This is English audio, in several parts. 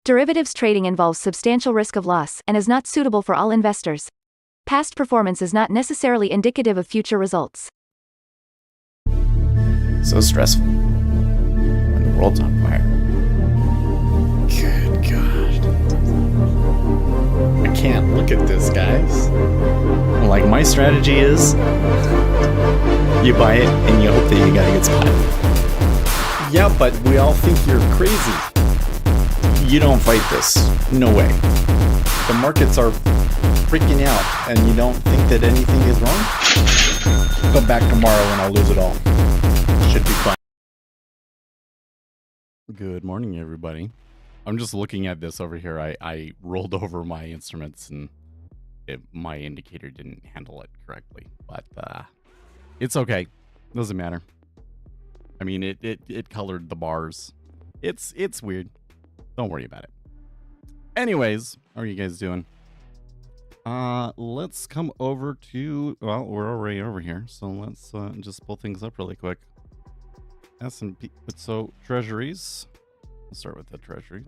Derivatives trading involves substantial risk of loss and is not suitable for all investors. Past performance is not necessarily indicative of future results. So stressful when the world's on fire. Good God. I can't look at this, guys. Like, my strategy is you buy it and you hope that you got a good spot. Yeah, but we all think you're crazy. You don't fight this. No way. The markets are freaking out and you don't think that anything is wrong? Come back tomorrow and I'll lose it all. Should be fine. Good morning, everybody. I'm just looking at this over here. I rolled over my instruments and my indicator didn't handle it correctly, but it's okay. Doesn't matter. I mean, it colored the bars. It's weird. Don't worry about it. Anyways, how are you guys doing? Let's come over to, well, we're already over here, so let's just pull things up really quick. S&P, so treasuries. We'll start with the treasuries.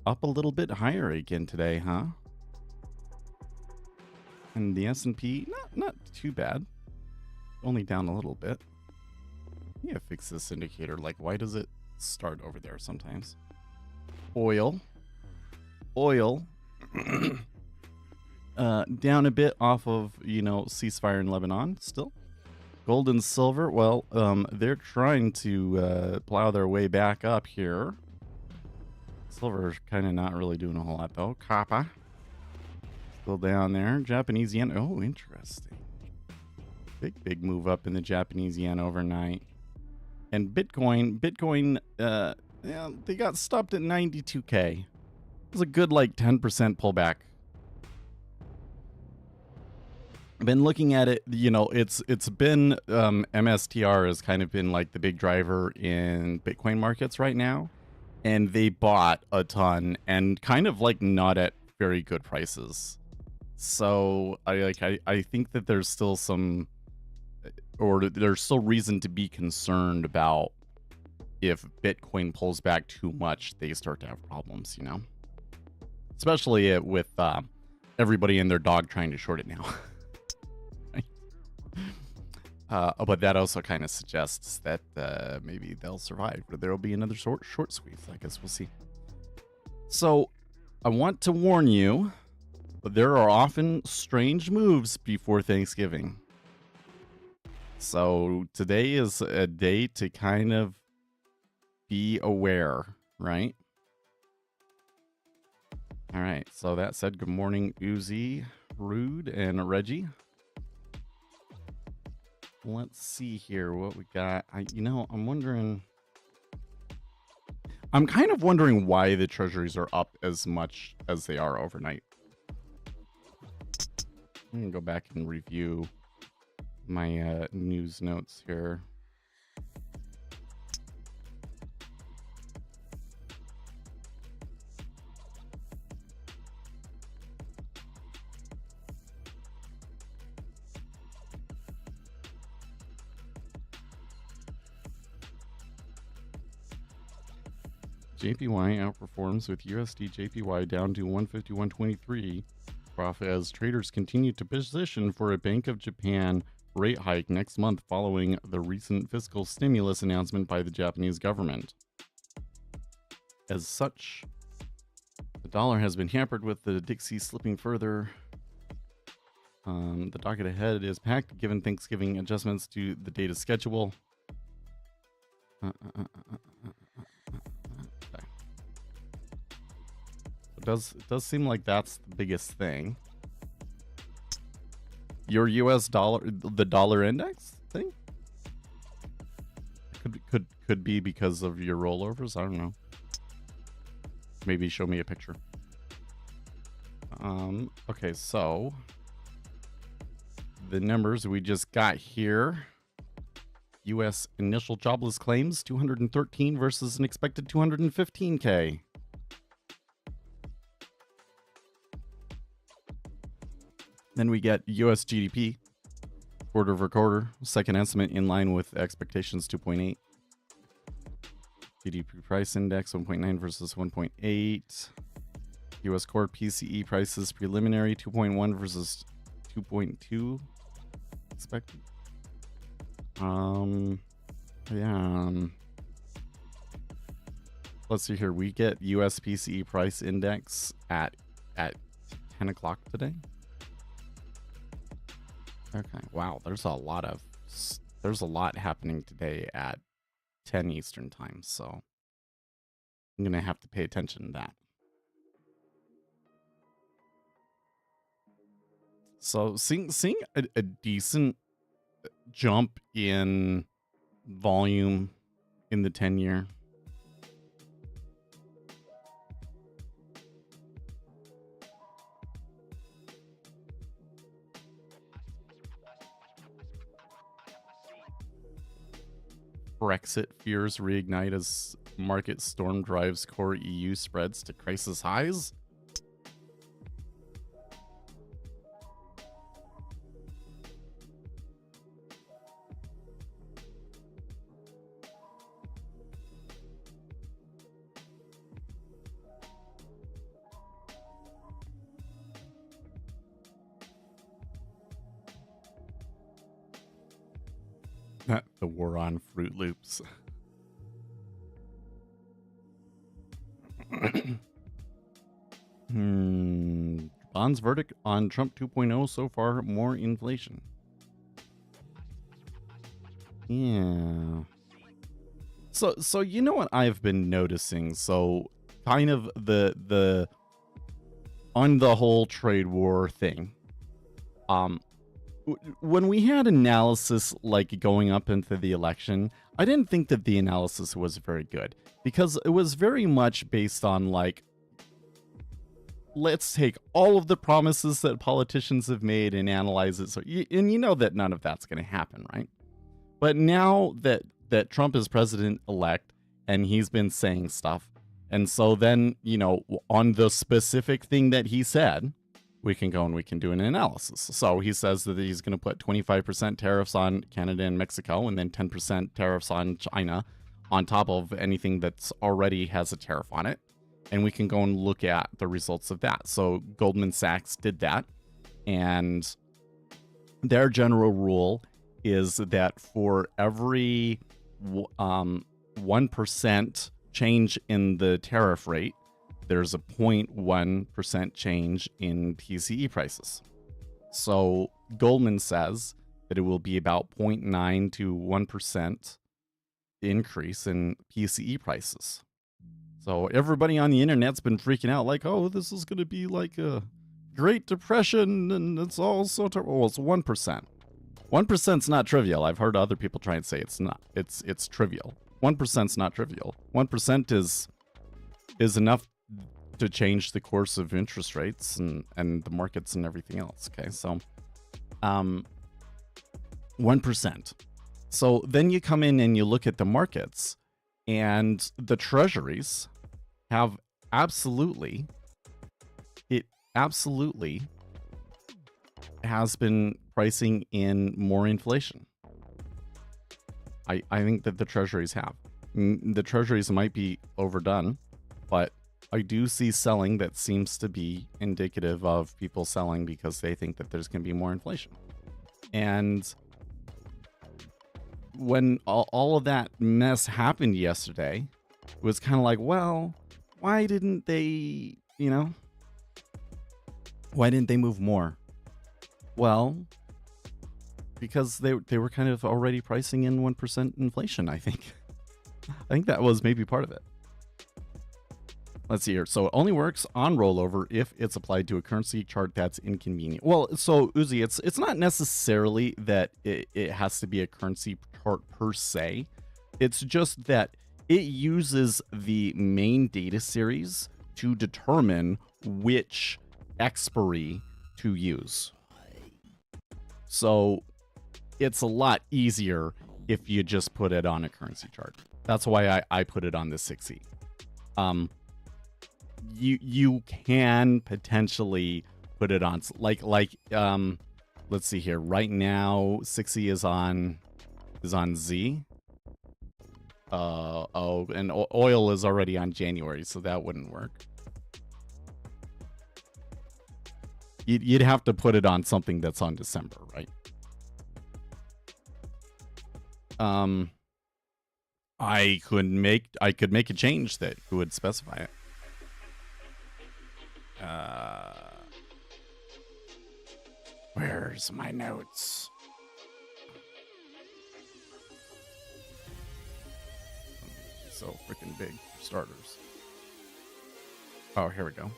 Up a little bit higher again today, huh? And the S&P, not too bad. Only down a little bit. Yeah, fix this indicator. Like, why does it start over there sometimes? Oil down a bit off of, ceasefire in Lebanon still. Gold and silver, well, they're trying to plow their way back up here. Silver's kind of not really doing a whole lot though. Copper still down there. Japanese yen, oh, interesting. Big move up in the Japanese yen overnight. And Bitcoin, yeah, they got stopped at 92K. It was a good, 10% pullback. I've been looking at it, it's been, MSTR has kind of been like the big driver in Bitcoin markets right now. And they bought a ton and kind of not at very good prices. So I think that there's still there's still reason to be concerned about if Bitcoin pulls back too much, they start to have problems, especially with everybody and their dog trying to short it now. But that also kind of suggests that maybe they'll survive, or there'll be another short squeeze. I guess we'll see. So I want to warn you, there are often strange moves before Thanksgiving. So today is a day to kind of be aware, right? All right. So that said, good morning, Uzi, Rude, and Reggie. Let's see here what we got. I'm wondering. I'm kind of wondering why the treasuries are up as much as they are overnight. I'm gonna go back and review my news notes here. JPY outperforms with USD JPY down to 151.23. Profit as traders continue to position for a Bank of Japan rate hike next month following the recent fiscal stimulus announcement by the Japanese government. As such, the dollar has been hampered with the Dixie slipping further. The docket ahead is packed given Thanksgiving adjustments to the data schedule. It does seem like that's the biggest thing. Your US dollar, the dollar index thing? Could be because of your rollovers. I don't know. Maybe show me a picture. Okay, so the numbers we just got here. US initial jobless claims 213 versus an expected 215K. Then we get US GDP, quarter over quarter, second estimate in line with expectations 2.8. GDP price index 1.9 versus 1.8. US core PCE prices preliminary 2.1 versus 2.2 expected. Yeah. Let's see here. We get US PCE price index at 10 o'clock today. Okay. Wow. There's a lot happening today at 10 Eastern time. So I'm going to have to pay attention to that. So seeing a decent jump in volume in the 10-year. Brexit fears reignite as market storm drives core EU spreads to crisis highs. The war on Fruit Loops. Bond's verdict on Trump 2.0 so far, more inflation. Yeah. So you know what I've been noticing? So kind of the on the whole trade war thing. When we had analysis like going up into the election, I didn't think that the analysis was very good because it was very much based on like, let's take all of the promises that politicians have made and analyze it. So, and you know that none of that's going to happen, right? But now that Trump is president-elect and he's been saying stuff, and so then, you know, on the specific thing that he said, we can go and we can do an analysis. So he says that he's going to put 25% tariffs on Canada and Mexico and then 10% tariffs on China on top of anything that's already has a tariff on it. And we can go and look at the results of that. So Goldman Sachs did that. And their general rule is that for every 1% change in the tariff rate, there's a 0.1% change in PCE prices. So Goldman says that it will be about 0.9 to 1% increase in PCE prices. So everybody on the internet's been freaking out like, oh, this is going to be like a Great Depression and it's all so terrible. Well, it's 1%. 1%'s not trivial. I've heard other people try and say it's not. It's trivial. 1%'s not trivial. 1% is enough to change the course of interest rates and the markets and everything else. Okay, so 1%. So then you come in and you look at the markets, and the treasuries have absolutely has been pricing in more inflation. I think that the treasuries have. The treasuries might be overdone, but I do see selling that seems to be indicative of people selling because they think that there's going to be more inflation. And when all of that mess happened yesterday, it was kind of like, well, why didn't they, why didn't they move more? Well, because they were kind of already pricing in 1% inflation, I think. I think that was maybe part of it. Let's see here. So it only works on rollover if it's applied to a currency chart that's inconvenient. Well, so Uzi, it's not necessarily that it has to be a currency chart per se. It's just that it uses the main data series to determine which expiry to use. So it's a lot easier if you just put it on a currency chart. That's why I put it on the 6E. You can potentially put it on let's see here. Right now 6E is on Z. Oh, and oil is already on January, so that wouldn't work. You'd have to put it on something that's on December, right? I could make a change that would specify it. Where's my notes? So freaking big for starters. Oh, here we go.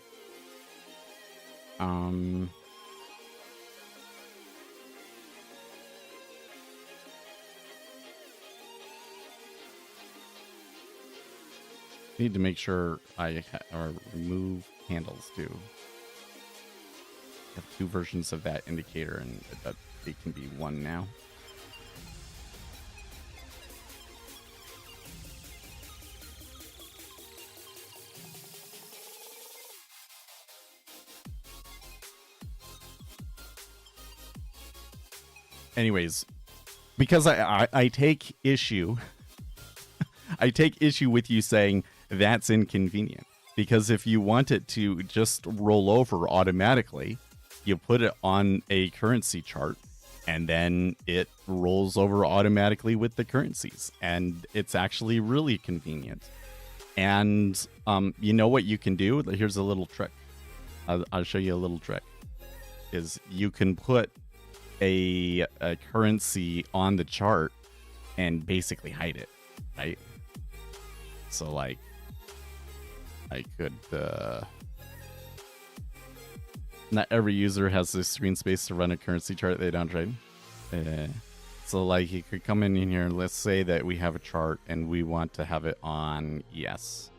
Need to make sure I remove handles too. I have two versions of that indicator, and that it can be one now. Anyways, because I take issue, I take issue with you saying that's inconvenient. Because if you want it to just roll over automatically, you put it on a currency chart, and then it rolls over automatically with the currencies, and it's actually really convenient. And you know what you can do? Here's a little trick. I'll show you a little trick. Is you can put a currency on the chart and basically hide it, right? So like I could not every user has the screen space to run a currency chart they don't trade. So like you could come in here and let's say that we have a chart and we want to have it on ES.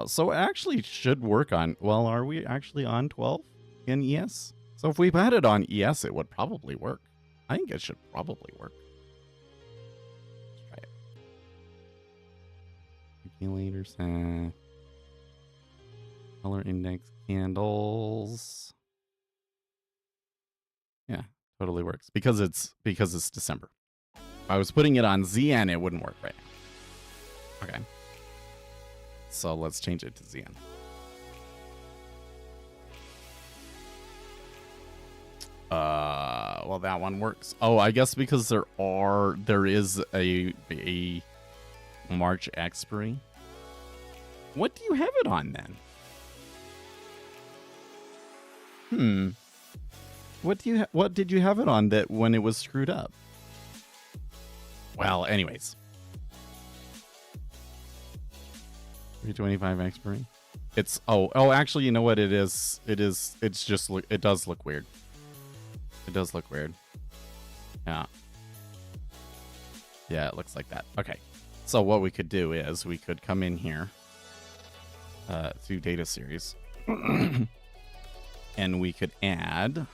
So it actually should work on, well, are we actually on 12 in ES? So if we had it on ES, it would probably work. I think it should probably work. Let's try it. Accumulators, color index candles. Yeah, totally works because it's December. If I was putting it on ZN, it wouldn't work right now. Okay. So let's change it to ZN. Well, that one works. Oh, I guess because there is a March expiry. What do you have it on then? What did you have it on that when it was screwed up? Well, anyways. 325 expiry. It's actually, you know what it is? It does look weird. It does look weird. Yeah. Yeah, it looks like that. Okay. So what we could do is we could come in here to data series and we could add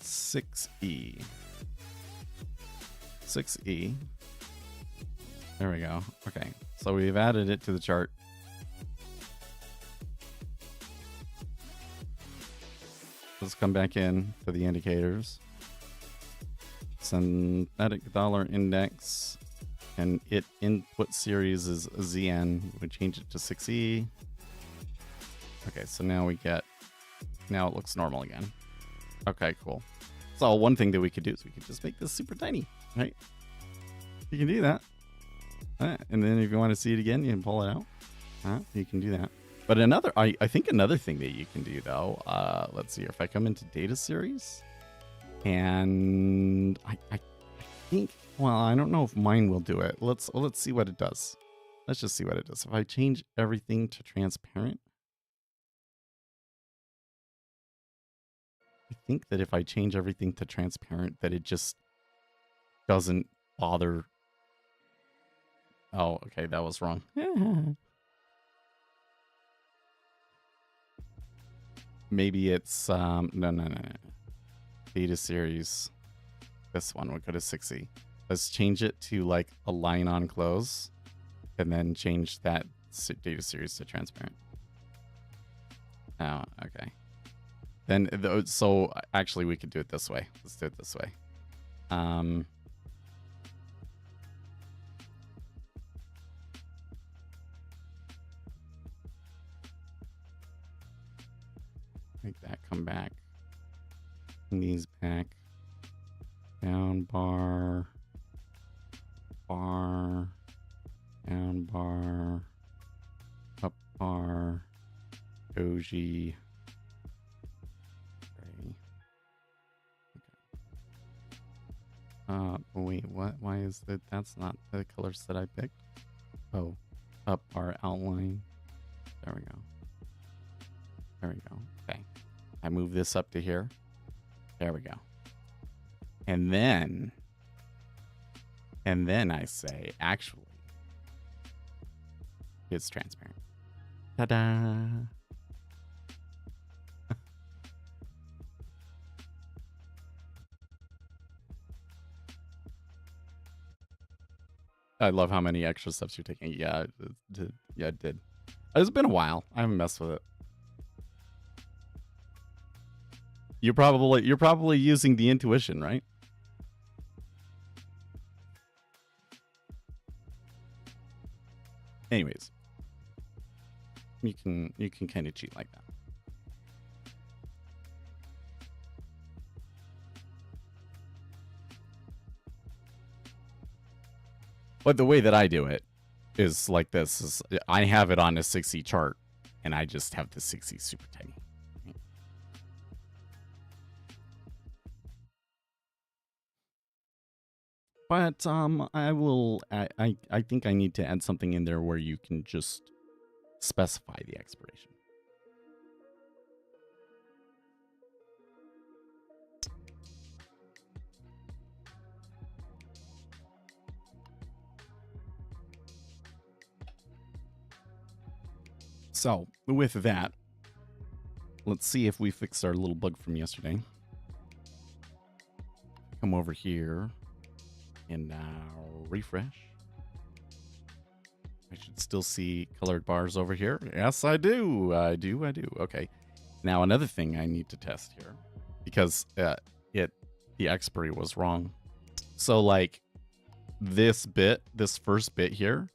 6E. 6E. There we go. Okay. So we've added it to the chart. Let's come back in to the indicators. Synthetic dollar index, and it input series is ZN. We change it to 6E. Okay, so now it looks normal again. Okay, cool. So one thing that we could do is we could just make this super tiny, right? You can do that. And then if you want to see it again, you can pull it out. You can do that. But I think another thing that you can do though, let's see, if I come into data series, and I think, well, I don't know if mine will do it. Let's see what it does. Let's just see what it does. If I change everything to transparent, I think that if I change everything to transparent, that it just doesn't bother. Oh, okay, that was wrong. Maybe it's no. Data series. This one would go to 6E. Let's change it to like a line on close, and then change that data series to transparent. Oh, okay. then, so actually we could do it this way. Let's do it this way. Make that come back. These back. Down bar. Bar. Down bar. Up bar. Doji. Wait, what? Why is that? That's not the colors that I picked. Oh, up our outline. There we go. There we go. Okay. I move this up to here. There we go. And then I say, actually, it's transparent. Ta-da! I love how many extra steps you're taking. Yeah, it did. It's been a while. I haven't messed with it. You're probably using the intuition, right? Anyways, you can kind of cheat like that. But the way that I do it is like this: is I have it on a 6E chart, and I just have the 6E super tiny. But I think I need to add something in there where you can just specify the expiration. So, with that, let's see if we fixed our little bug from yesterday. Come over here and now refresh. I should still see colored bars over here. Yes, I do. I do. Okay. Now, another thing I need to test here, because the expiry was wrong. So, like, this first bit here,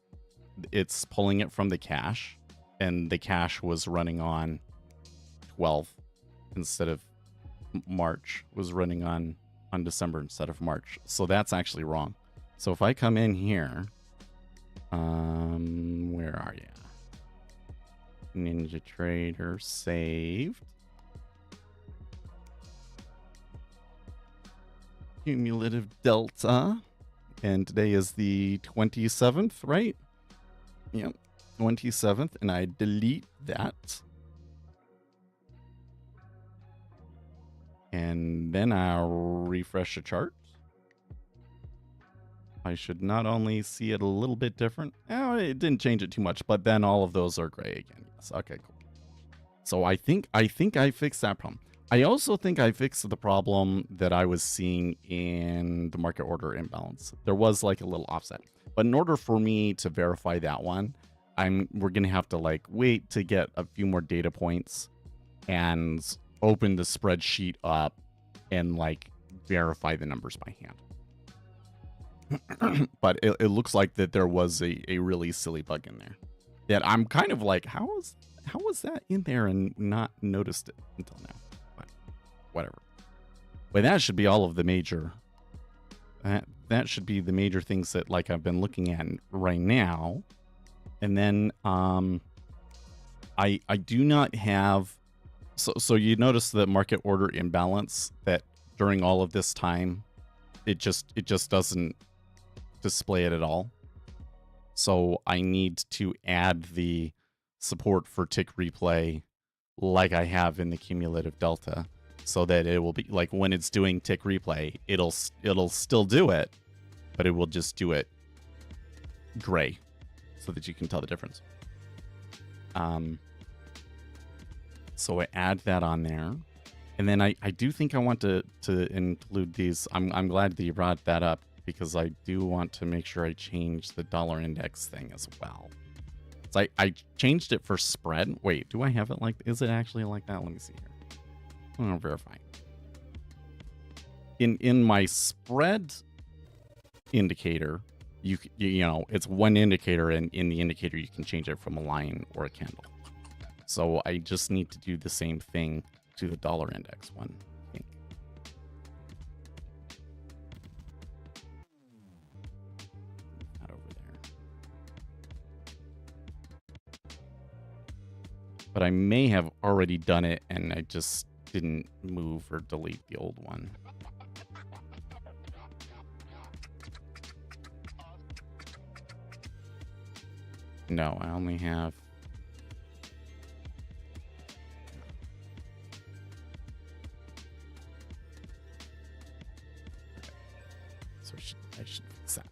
it's pulling it from the cache. And the cache was running on 12 instead of March, was running on December instead of March. So that's actually wrong. So if I come in here, where are you? Ninja Trader saved. Cumulative delta. And today is the 27th, right? Yep. 27th, and I delete that. And then I'll refresh the chart. I should not only see it a little bit different. Oh, it didn't change it too much, but then all of those are gray again. Yes. Okay, cool. So I think I fixed that problem. I also think I fixed the problem that I was seeing in the market order imbalance. There was like a little offset. But in order for me to verify that one, we're gonna have to like wait to get a few more data points and open the spreadsheet up and like verify the numbers by hand. But it looks like that there was a really silly bug in there that I'm kind of like, how was that in there and not noticed it until now? But whatever. But that should be all of the major. That should be the major things that like I've been looking at right now. And then I do not have, so you notice the market order imbalance that during all of this time, it just doesn't display it at all. So I need to add the support for tick replay like I have in the cumulative delta, so that it will be like when it's doing tick replay, it'll still do it, but it will just do it gray, so that you can tell the difference. So I add that on there. And then I do think I want to include these. I'm glad that you brought that up, because I do want to make sure I change the dollar index thing as well. So I changed it for spread. Wait, do I have it like, is it actually like that? Let me see here. verify. In my spread indicator, you know, it's one indicator, and in the indicator you can change it from a line or a candle. So I just need to do the same thing to the dollar index one, I think. Not over there. But I may have already done it and I just didn't move or delete the old one. No, I only have... So I should fix that.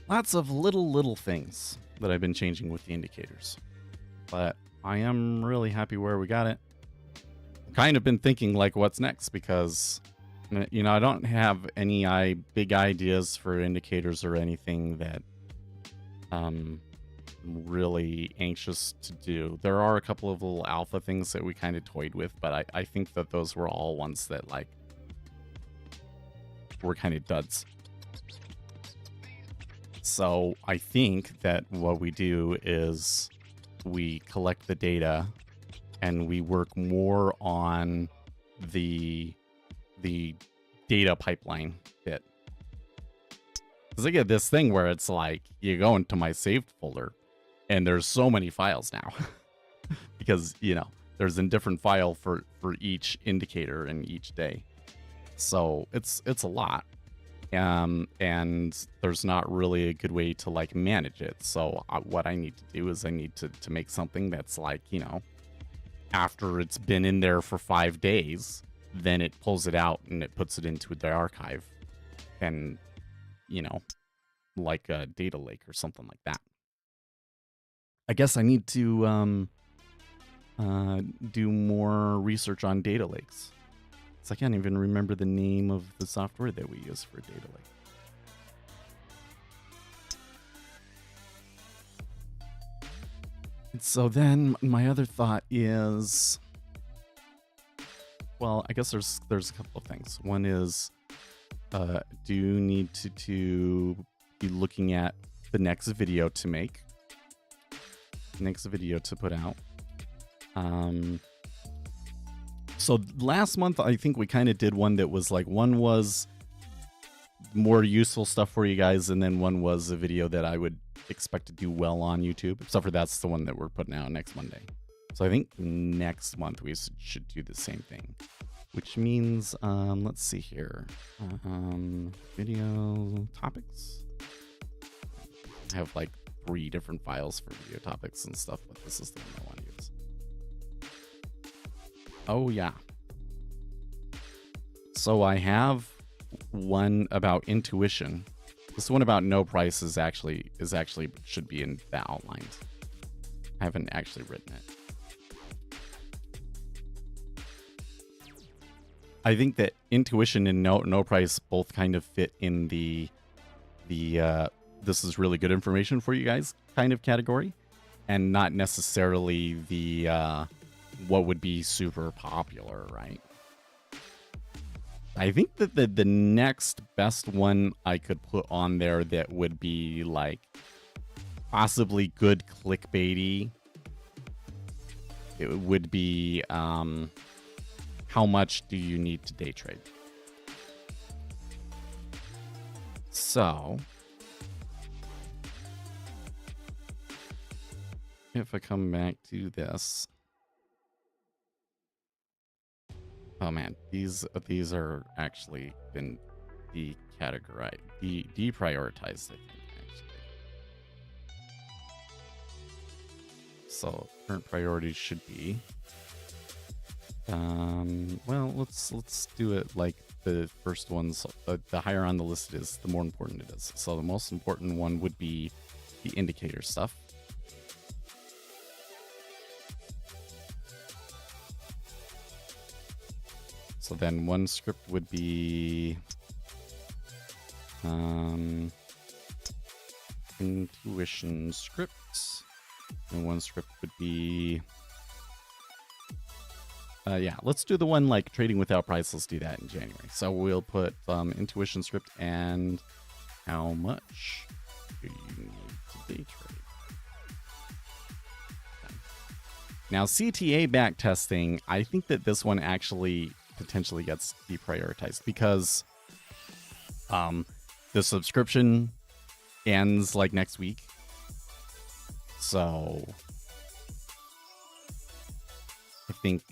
Lots of little things that I've been changing with the indicators. But I am really happy where we got it. Kind of been thinking, like, what's next? Because... you know, I don't have any big ideas for indicators or anything that I'm really anxious to do. There are a couple of little alpha things that we kind of toyed with, but I think that those were all ones that, like, were kind of duds. So I think that what we do is we collect the data and we work more on the data pipeline bit. Because I get this thing where it's like, you go into my saved folder and there's so many files now. Because, you know, there's a different file for each indicator and each day. So it's a lot. And there's not really a good way to, like, manage it. So what I need to do is I need to make something that's like, you know, after it's been in there for 5 days, then it pulls it out and it puts it into the archive, and, you know, like a data lake or something like that. I guess I need to do more research on data lakes. So I can't even remember the name of the software that we use for data lake. And so then my other thought is, well, I guess there's a couple of things. One is, do you need to be looking at the next video to make, next video to put out? So last month, I think we kind of did one that was like, one was more useful stuff for you guys, and then one was a video that I would expect to do well on YouTube, except for that's the one that we're putting out next Monday. So I think next month we should do the same thing, which means, let's see here, video topics. I have like 3 different files for video topics and stuff, but this is the one I want to use. Oh yeah. So I have one about intuition. This one about no price is actually should be in the outlines. I haven't actually written it. I think that intuition and no price both kind of fit in the this is really good information for you guys kind of category, and not necessarily the what would be super popular, right? I think that the next best one I could put on there that would be like possibly good clickbaity, it would be how much do you need to day trade? So if I come back to this, oh man, these are actually been decategorized, deprioritized, I think, actually. So current priorities should be, well, let's do it like the first ones. The higher on the list it is, the more important it is. So the most important one would be the indicator stuff. So then one script would be intuition scripts. And one script would be... yeah, let's do the one like trading without price. Let's do that in January. So we'll put intuition script and how much do you need to day trade? Okay. Now CTA back testing, I think that this one actually potentially gets deprioritized because the subscription ends like next week. So I think,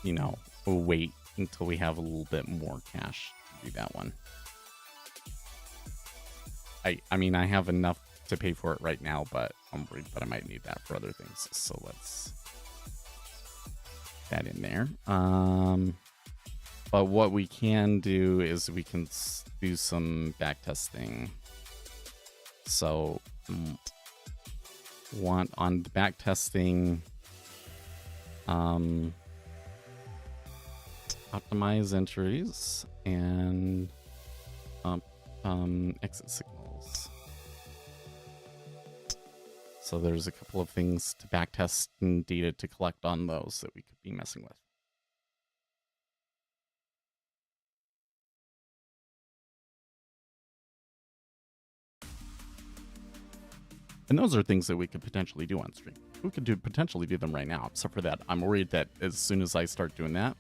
you know, we'll wait until we have a little bit more cash to do that one. I mean, I have enough to pay for it right now, but I'm worried that I might need that for other things. So let's put that in there. But what we can do is we can do some back testing. So want on the back testing, optimize entries and exit signals. So there's a couple of things to backtest and data to collect on those that we could be messing with. And those are things that we could potentially do on stream. We could potentially do them right now, except for that I'm worried that as soon as I start doing that,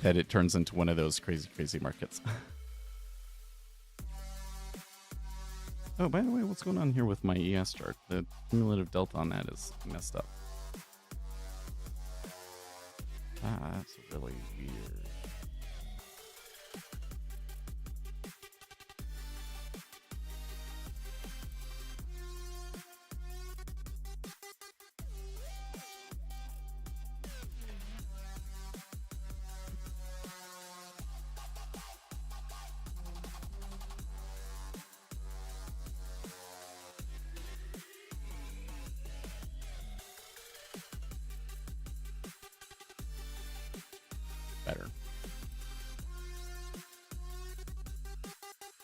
that it turns into one of those crazy markets. Oh, by the way, what's going on here with my ES chart? The cumulative delta on that is messed up. That's really weird. Better.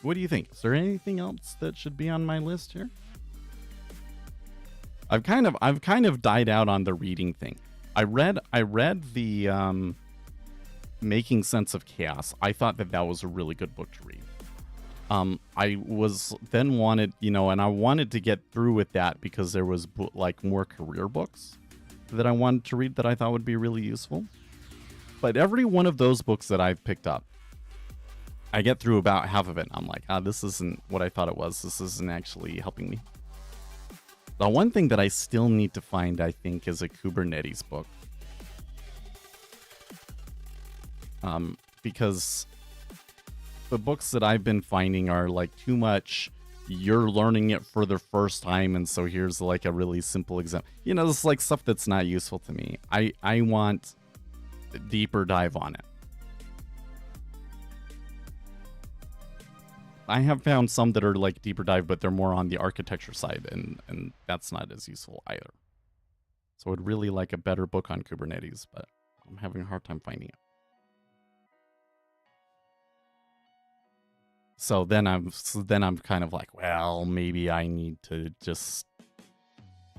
What do you think? Is there anything else that should be on my list here? I've kind of died out on the reading thing. I read the Making Sense of Chaos. I thought that was a really good book to read. I was then wanted, you know, and I wanted to get through with that because there was like more career books that I wanted to read that I thought would be really useful. But every one of those books that I've picked up, I get through about half of it. I'm like, this isn't what I thought it was. This isn't actually helping me. The one thing that I still need to find, I think, is a Kubernetes book. Because the books that I've been finding are like too much. You're learning it for the first time, and so here's like a really simple example. You know, this is like stuff that's not useful to me. I want a deeper dive on it. I have found some that are like deeper dive, but they're more on the architecture side, and that's not as useful either. So I'd really like a better book on Kubernetes, but I'm having a hard time finding it. So then I'm kind of like, well, maybe I need to just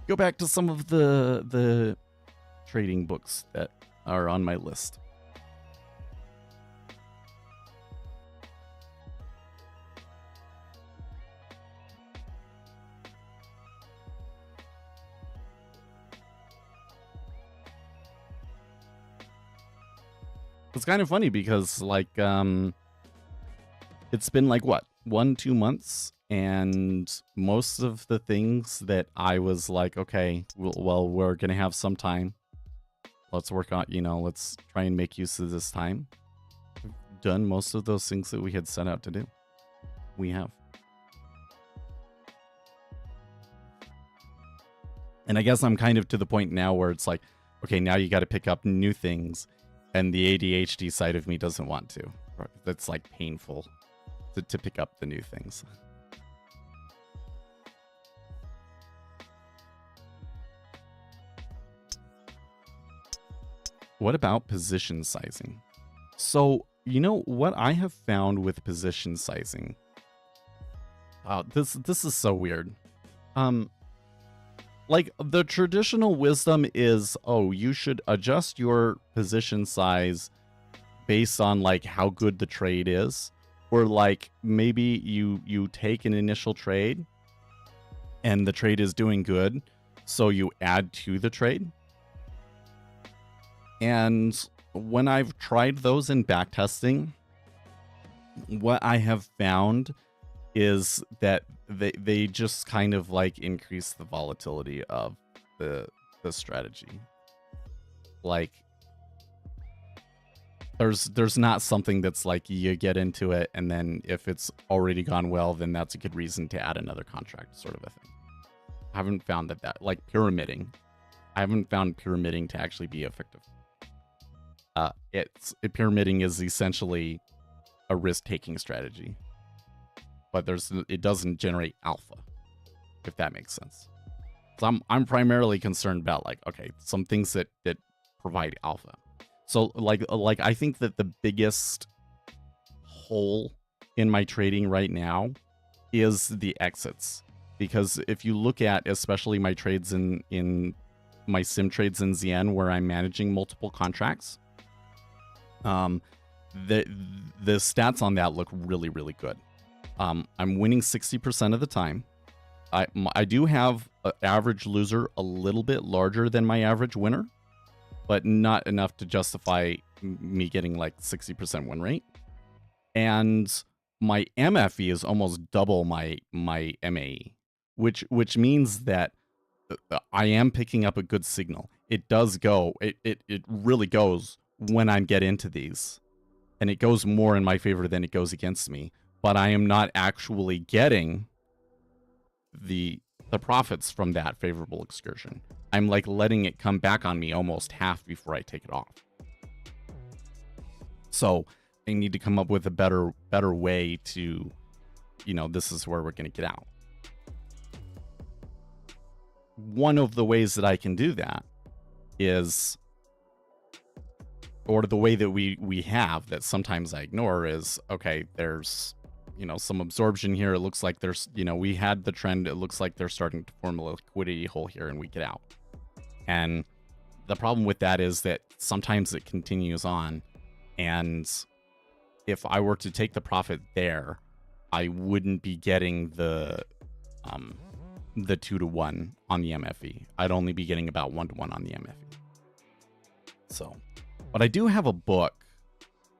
go back to some of the trading books that are on my list. It's kind of funny because like it's been like what, 1-2 months, and most of the things that I was like, okay, well, we're gonna have some time, let's work on, you know, let's try and make use of this time. We've done most of those things that we had set out to do. We have. And I guess I'm kind of to the point now where it's like, okay, now you got to pick up new things, and the ADHD side of me doesn't want to. That's like painful to pick up the new things. What about position sizing? So, you know what I have found with position sizing? This is so weird. like the traditional wisdom is, oh, you should adjust your position size based on like how good the trade is, or like maybe you take an initial trade and the trade is doing good, so you add to the trade. And when I've tried those in backtesting, what I have found is that they just kind of like increase the volatility of the strategy. Like there's not something that's like you get into it and then if it's already gone well, then that's a good reason to add another contract, sort of a thing. I haven't found that like pyramiding. I haven't found pyramiding to actually be effective. Pyramiding is essentially a risk-taking strategy, but it doesn't generate alpha, if that makes sense. So I'm primarily concerned about like, okay, some things that provide alpha. So like I think that the biggest hole in my trading right now is the exits, because if you look at especially my trades in my sim trades in Zien where I'm managing multiple contracts, the stats on that look really, really good. I'm winning 60% of the time. I do have an average loser a little bit larger than my average winner, but not enough to justify me getting like 60% win rate. And my MFE is almost double my MAE, which means that I am picking up a good signal. It does go. It really goes when I get into these, and it goes more in my favor than it goes against me. But I am not actually getting the profits from that favorable excursion. I'm like letting it come back on me almost half before I take it off. So I need to come up with a better way to, this is where we're going to get out. One of the ways that I can do that is, or the way that we have that sometimes I ignore is, okay, there's, some absorption here. It looks like there's, we had the trend. It looks like they're starting to form a liquidity hole here and we get out. And the problem with that is that sometimes it continues on. And if I were to take the profit there, I wouldn't be getting the 2-to-1 on the MFE. I'd only be getting about 1-to-1 on the MFE. So, but I do have a book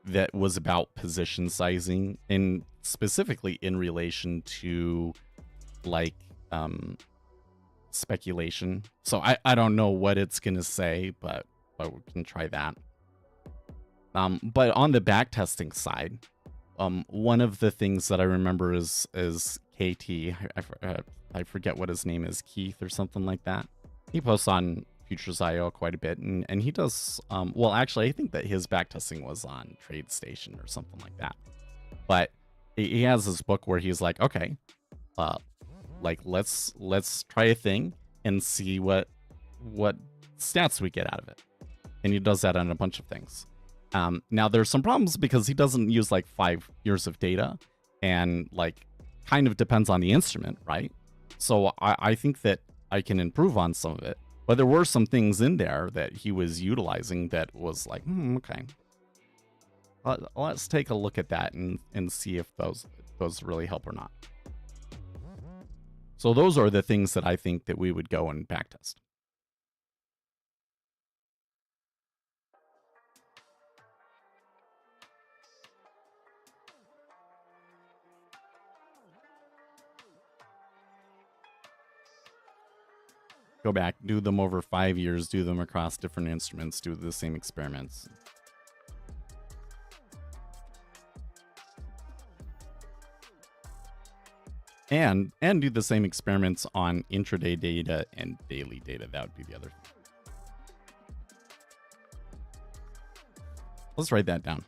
that was about position sizing, and specifically in relation to like speculation. So I don't know what it's gonna say, but we can try that. But on the backtesting side, one of the things that I remember is KT. I forget what his name is, Keith or something like that. He posts on Futures.io quite a bit, and he does, well, actually, I think that his backtesting was on TradeStation or something like that. But he has this book where he's like, okay, like let's try a thing and see what stats we get out of it. And he does that on a bunch of things. Now there's some problems because he doesn't use like 5 years of data, and like kind of depends on the instrument, right? So I think that I can improve on some of it. But there were some things in there that he was utilizing that was like, okay. Let's take a look at that and see if those really help or not. So those are the things that I think that we would go and backtest. Go back, do them over 5 years, do them across different instruments, do the same experiments. And do the same experiments on intraday data and daily data. That would be the other thing. Let's write that down.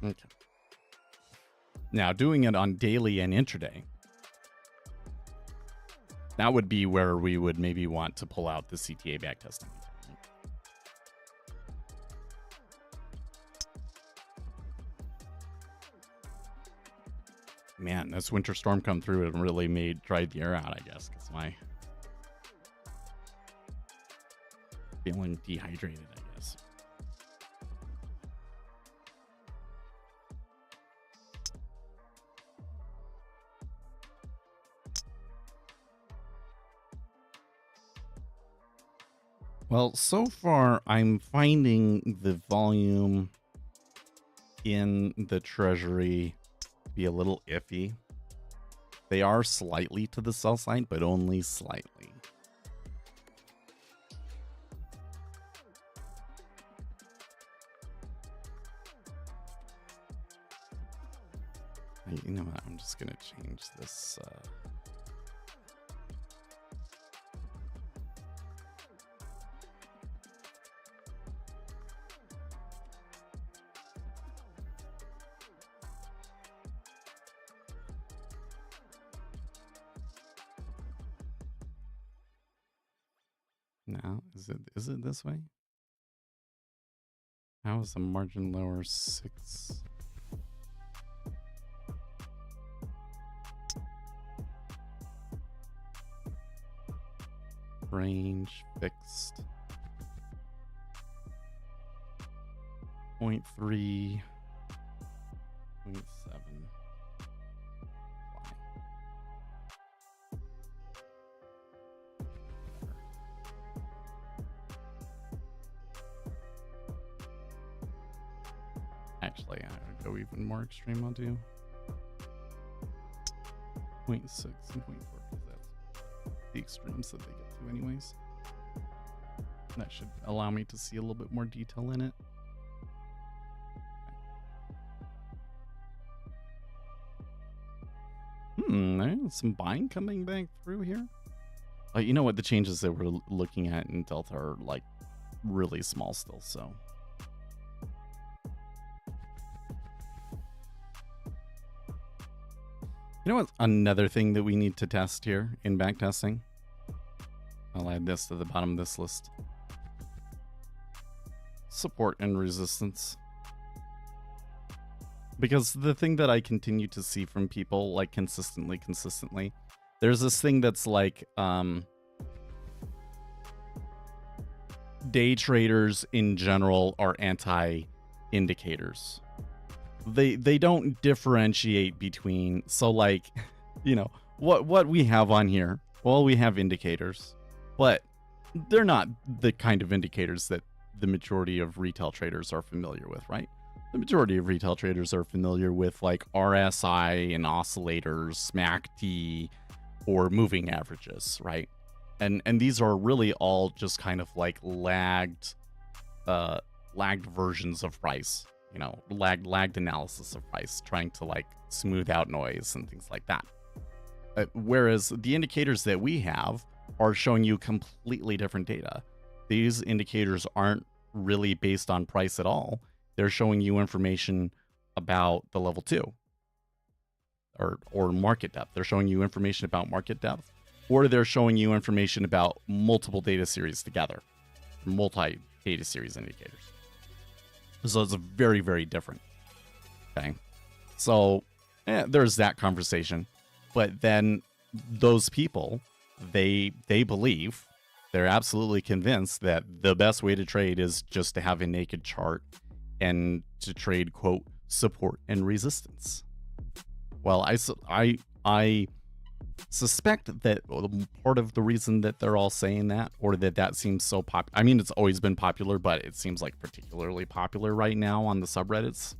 Okay. Now, doing it on daily and intraday, that would be where we would maybe want to pull out the CTA backtesting. Man, this winter storm come through and really dried the air out, I guess, because my feeling dehydrated, I guess. Well, so far I'm finding the volume in the treasury to be a little iffy. They are slightly to the sell side, but only slightly. You know what? I'm just going to change this. Now, is it this way? How is the margin lower 6? Range fixed. 0.3. 0.7. Actually, I would go even more extreme. I'll do 0.6 and 0.4 because that's the extremes that they get to anyways. That should allow me to see a little bit more detail in it. There's some buying coming back through here. You know what? The changes that we're looking at in Delta are like really small still, so. You know what? Another thing that we need to test here in backtesting. I'll add this to the bottom of this list. Support and resistance. Because the thing that I continue to see from people, like consistently, there's this thing that's like, day traders in general are anti-indicators. They don't differentiate between, so like, you know, what we have on here, well, we have indicators, but they're not the kind of indicators that the majority of retail traders are familiar with, right? The majority of retail traders are familiar with like RSI and oscillators, MACD, or moving averages, right? And these are really all just kind of like lagged versions of price, you know, lagged analysis of price, trying to like smooth out noise and things like that. Whereas the indicators that we have are showing you completely different data. These indicators aren't really based on price at all. They're showing you information about the level 2 or market depth. They're showing you information about market depth, or they're showing you information about multiple data series together, multi-data series indicators. So it's very, very different. Okay. So there's that conversation. But then those people, they believe, they're absolutely convinced that the best way to trade is just to have a naked chart and to trade, quote, support and resistance. Well, I suspect that part of the reason that they're all saying that, or that seems so popular, I mean, it's always been popular, but it seems like particularly popular right now on the subreddits,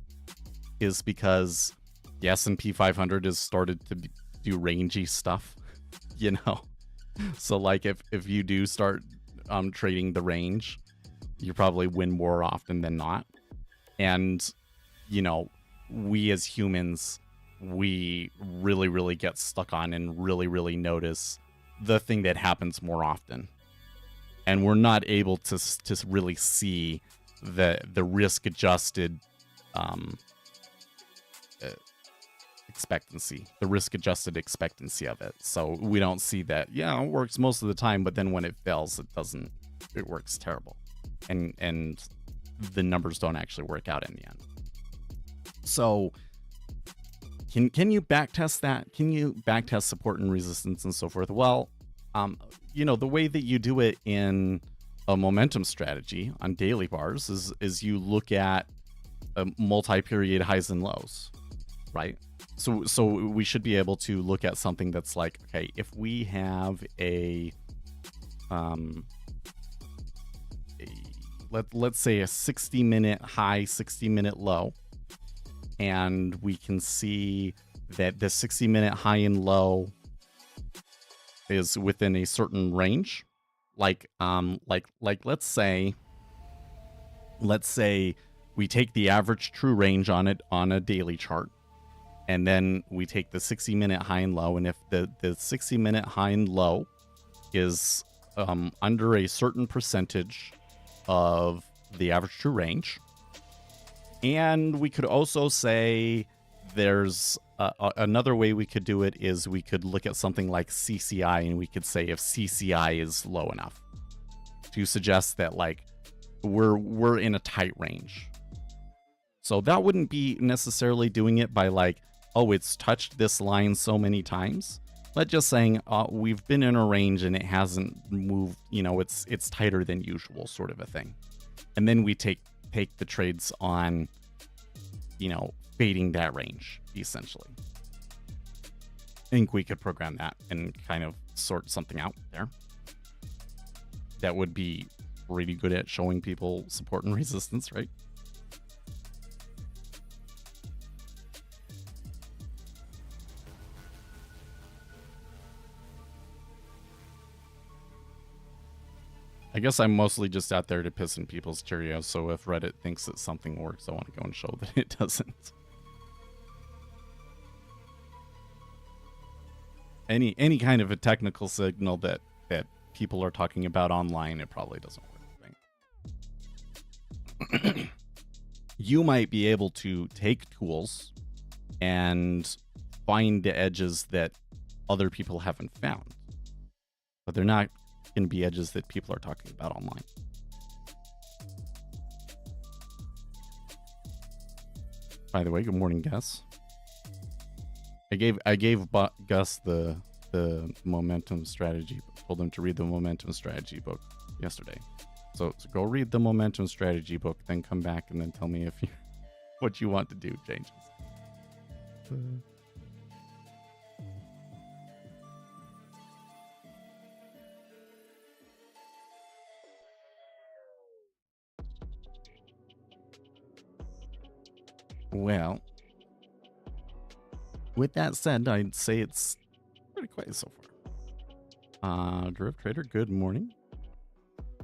is because the S&P 500 has started to do rangy stuff, you know? So like if you do start trading the range, you probably win more often than not. And, you know, we as humans, we really, really get stuck on and really, really notice the thing that happens more often. And we're not able to really see the risk adjusted expectancy, the risk adjusted expectancy of it. So we don't see that, yeah, it works most of the time, but then when it fails, it works terrible. And the numbers don't actually work out in the end. So can you backtest that? Can you backtest support and resistance and so forth? Well, the way that you do it in a momentum strategy on daily bars is you look at multi-period highs and lows, right? So we should be able to look at something that's like, okay, if we have let's say a 60-minute high, 60-minute low, and we can see that the 60-minute high and low is within a certain range. Like let's say we take the average true range on it on a daily chart, and then we take the 60-minute high and low, and if the 60-minute high and low is under a certain percentage of the average true range, and we could also say there's another way we could do it is we could look at something like CCI, and we could say if CCI is low enough to suggest that like we're in a tight range. So that wouldn't be necessarily doing it by like, oh, it's touched this line so many times, but just saying we've been in a range and it hasn't moved, it's tighter than usual, sort of a thing. And then we take the trades on, fading that range, essentially. I think we could program that and kind of sort something out there that would be really good at showing people support and resistance, right? I guess I'm mostly just out there to piss in people's Cheerios, so if Reddit thinks that something works, I want to go and show that it doesn't. Any kind of a technical signal that people are talking about online, it probably doesn't work, right? You might be able to take tools and find the edges that other people haven't found, but they're not going to be edges that people are talking about online. By the way, good morning, Gus. I gave Gus the momentum strategy, told him to read the momentum strategy book yesterday. So go read the momentum strategy book, then come back and then tell me if what you want to do changes. Well, with that said, I'd say it's pretty quiet so far. Deriv Trader, good morning.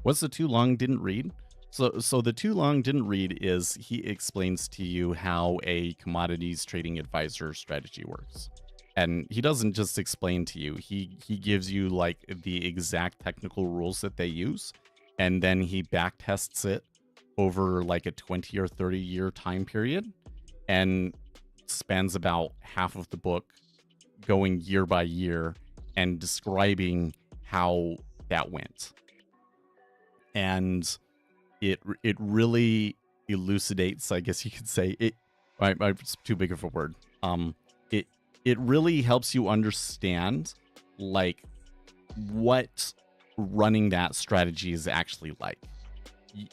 What's the too long didn't read? So the too long didn't read is he explains to you how a commodities trading advisor strategy works. And he doesn't just explain to you, he gives you like the exact technical rules that they use, and then he back tests it over like a 20 or 30 year time period, and spends about half of the book going year by year and describing how that went. And it really elucidates, I guess you could say, it's too big of a word. It really helps you understand like what running that strategy is actually like.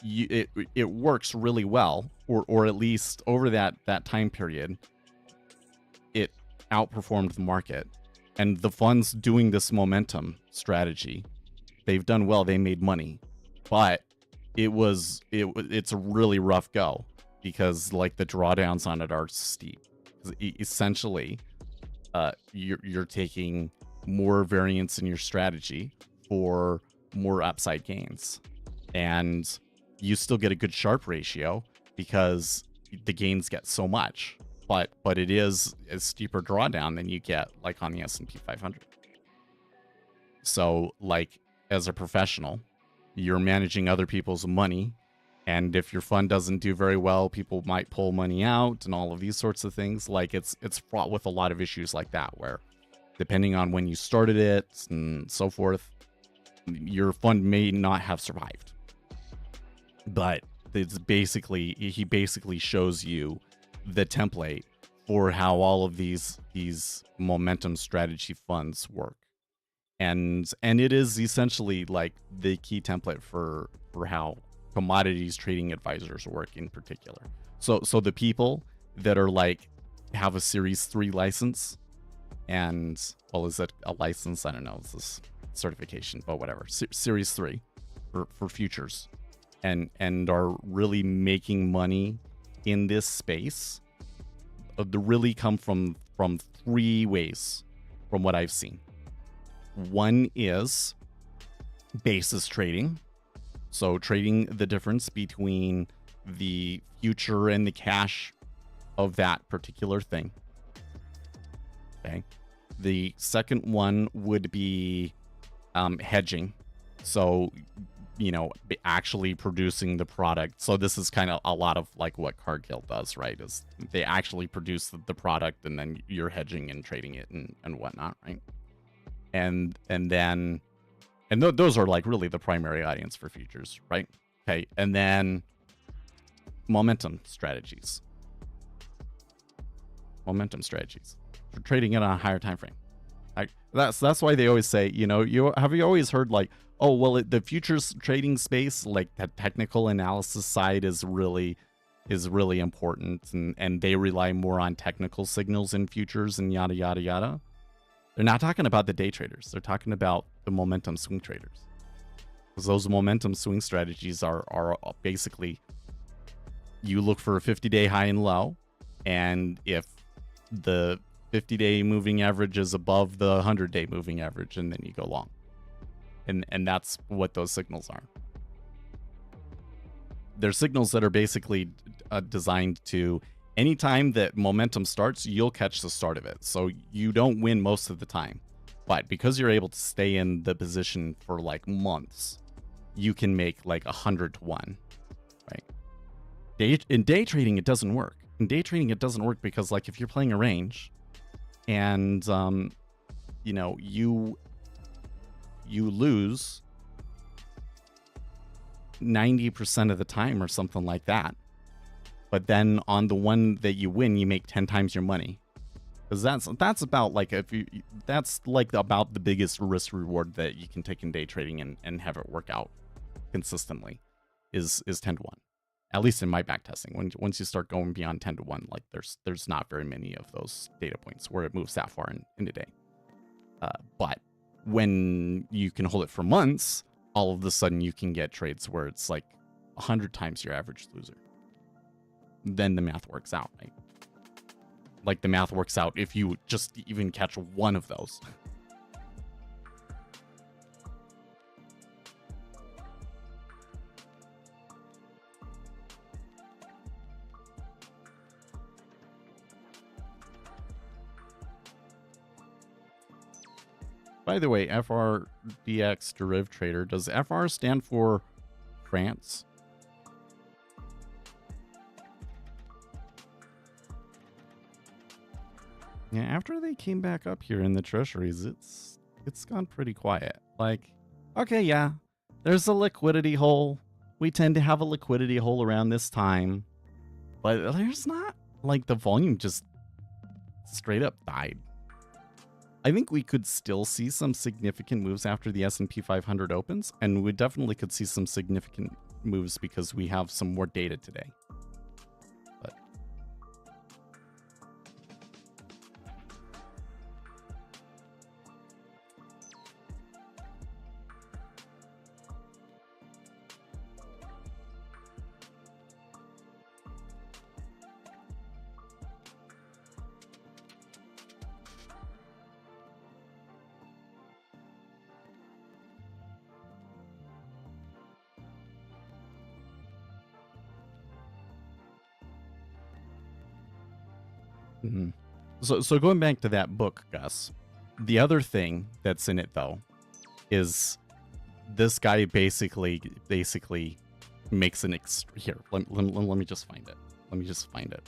It works really well, or at least over that time period, it outperformed the market. And the funds doing this momentum strategy, they've done well. They made money, but it's a really rough go because like the drawdowns on it are steep. Essentially, you're taking more variance in your strategy for more upside gains, and you still get a good Sharpe ratio because the gains get so much, but it is a steeper drawdown than you get like on the S&P 500. So like as a professional, you're managing other people's money And if your fund doesn't do very well, people might pull money out and all of these sorts of things. Like it's fraught with a lot of issues like that, where depending on when you started it and so forth, your fund may not have survived. But it's basically, he basically shows you the template for how all of these momentum strategy funds work. And it is essentially like the key template for how commodities trading advisors work in particular. So the people that are like have a Series 3 license, and well, is it a license? I don't know. It's this certification, but whatever. Series 3 for futures, and are really making money in this space. They really come from 3 ways from what I've seen. One is basis trading. So trading the difference between the future and the cash of that particular thing. Okay. The second one would be hedging. So, actually producing the product. So this is kind of a lot of like what Cargill does, right? Is they actually produce the product, and then you're hedging and trading it and whatnot, right? And those are like really the primary audience for futures, right? Okay, and then momentum strategies. Momentum strategies for trading it on a higher time frame. Like that's why they always say, you always heard like, oh well, the futures trading space, like that technical analysis side is really important, and they rely more on technical signals in futures and yada yada yada. They're not talking about the day traders. They're talking about the momentum swing traders. Because those momentum swing strategies are basically, you look for a 50-day high and low, and if the 50-day moving average is above the 100-day moving average, and then you go long. And that's what those signals are. They're signals that are basically designed to, anytime that momentum starts, you'll catch the start of it. So you don't win most of the time. But because you're able to stay in the position for like months, you can make like 100 to 1, right? In day trading, it doesn't work. In day trading, it doesn't work because like if you're playing a range and, you lose 90% of the time or something like that. But then on the one that you win, you make 10 times your money. Because that's about like, that's like about the biggest risk reward that you can take in day trading and have it work out consistently is 10 to 1. At least in my back testing. Once you start going beyond 10 to 1, like there's not very many of those data points where it moves that far in a day. But when you can hold it for months, all of a sudden you can get trades where it's like 100 times your average loser. Then the math works out, right? Like the math works out if you just even catch one of those. By the way, FRDX Deriv Trader, does FR stand for France? Yeah, after they came back up here in the treasuries, it's gone pretty quiet. Like, okay, yeah, there's a liquidity hole. We tend to have a liquidity hole around this time. But there's not, like, the volume just straight up died. I think we could still see some significant moves after the S&P 500 opens, and we definitely could see some significant moves because we have some more data today. But So going back to that book, Gus, the other thing that's in it though is this guy basically, makes an here. Let me just find it. Let me just find it.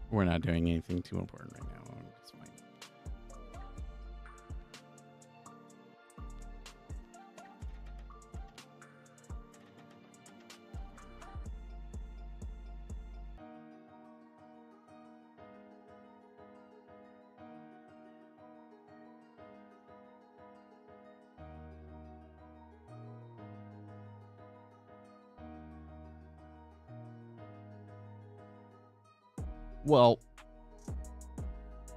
We're not doing anything too important right now. It's fine. Well,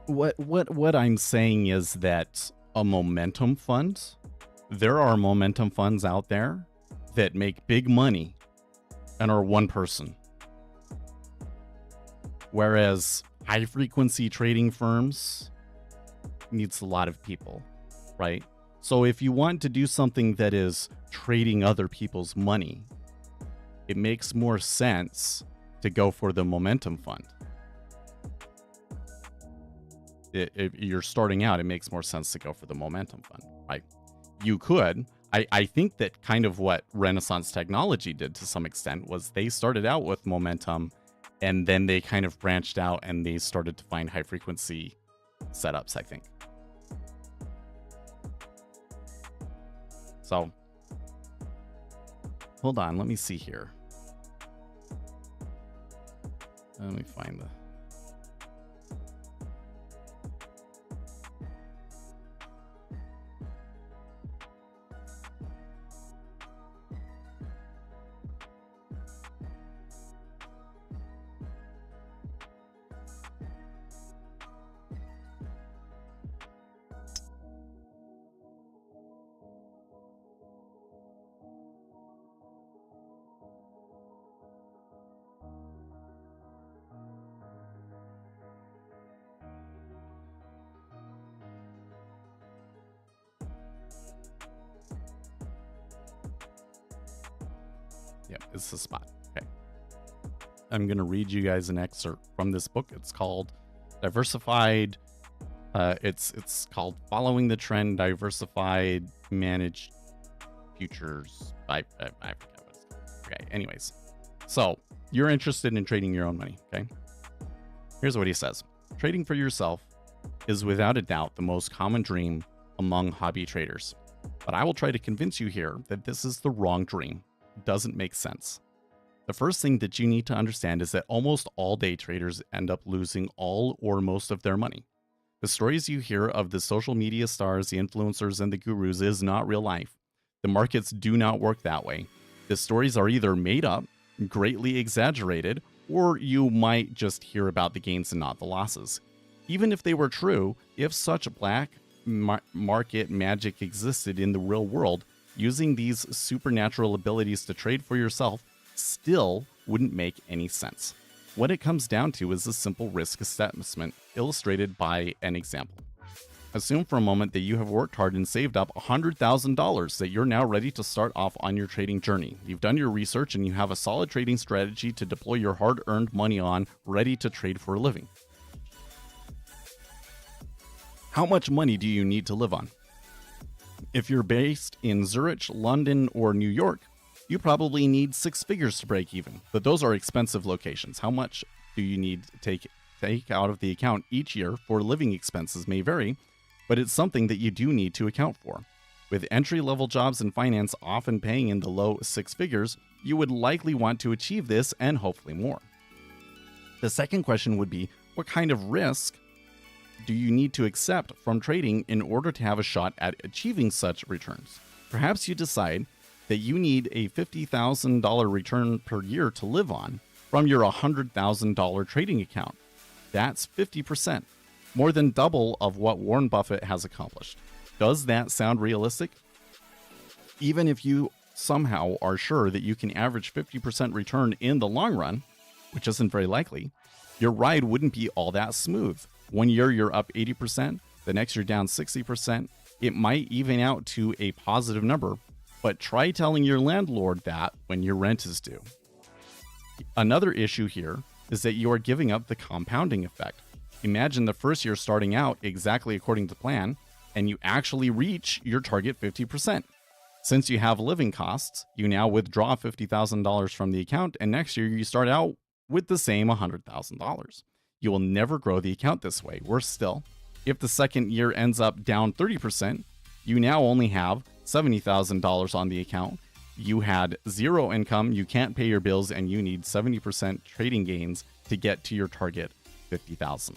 what I'm saying is that a momentum fund, there are momentum funds out there that make big money and are one person. Whereas high frequency trading firms needs a lot of people, right? So if you want to do something that is trading other people's money, it makes more sense to go for the momentum fund. If you're starting out, it makes more sense to go for the momentum fund, right? You could. I think that kind of what Renaissance Technology did to some extent was they started out with momentum and then they kind of branched out and they started to find high frequency setups, I think. So, hold on, let me see here. Let me find the... Yep, it's the spot. Okay. I'm going to read you guys an excerpt from this book. It's called Diversified. It's called Following the Trend, Diversified Managed Futures. I forget what it's called. Okay, anyways. So, you're interested in trading your own money, okay? Here's what he says. Trading for yourself is without a doubt the most common dream among hobby traders. But I will try to convince you here that this is the wrong dream. Doesn't make sense. The first thing that you need to understand is that almost all day traders end up losing all or most of their money. The stories you hear of the social media stars, the influencers, and the gurus is not real life. The markets do not work that way. The stories are either made up, greatly exaggerated, or you might just hear about the gains and not the losses. Even if they were true, if such black market magic existed in the real world, using these supernatural abilities to trade for yourself still wouldn't make any sense. What it comes down to is a simple risk assessment illustrated by an example. Assume for a moment that you have worked hard and saved up $100,000 that you're now ready to start off on your trading journey. You've done your research and you have a solid trading strategy to deploy your hard-earned money on, ready to trade for a living. How much money do you need to live on? If you're based in Zurich, London, or New York, you probably need 6 figures to break even, but those are expensive locations. How much do you need to take out of the account each year for living expenses may vary, but it's something that you do need to account for. With entry-level jobs in finance often paying in the low 6 figures, you would likely want to achieve this and hopefully more. The second question would be, what kind of risk do you need to accept from trading in order to have a shot at achieving such returns? Perhaps you decide that you need a $50,000 return per year to live on from your $100,000 trading account. That's 50%, more than double of what Warren Buffett has accomplished. Does that sound realistic? Even if you somehow are sure that you can average 50% return in the long run, which isn't very likely, your ride wouldn't be all that smooth. One year you're up 80%, the next you're down 60%. It might even out to a positive number, but try telling your landlord that when your rent is due. Another issue here is that you are giving up the compounding effect. Imagine the first year starting out exactly according to plan, and you actually reach your target 50%. Since you have living costs, you now withdraw $50,000 from the account, and next year you start out with the same $100,000. You will never grow the account this way. Worse still, if the second year ends up down 30%, you now only have $70,000 on the account. You had zero income, you can't pay your bills, and you need 70% trading gains to get to your target $50,000.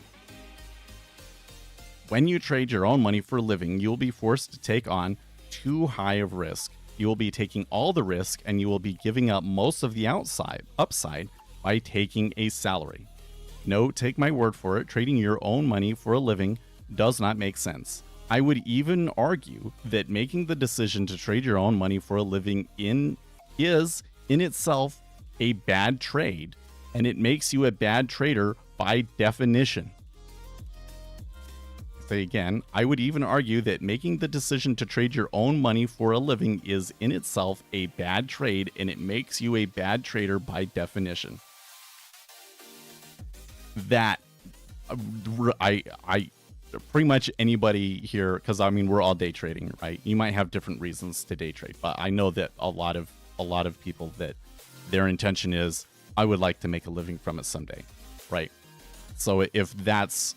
When you trade your own money for a living, you'll be forced to take on too high of risk. You will be taking all the risk, and you will be giving up most of the upside by taking a salary. No, take my word for it, trading your own money for a living does not make sense. I would even argue that making the decision to trade your own money for a living is in itself a bad trade, and it makes you a bad trader by definition. Say again, I would even argue that making the decision to trade your own money for a living is in itself a bad trade, and it makes you a bad trader by definition. That I pretty much anybody here, because I mean we're all day trading, right? You might have different reasons to day trade, but I know that a lot of people that their intention is I would like to make a living from it someday, right? So if that's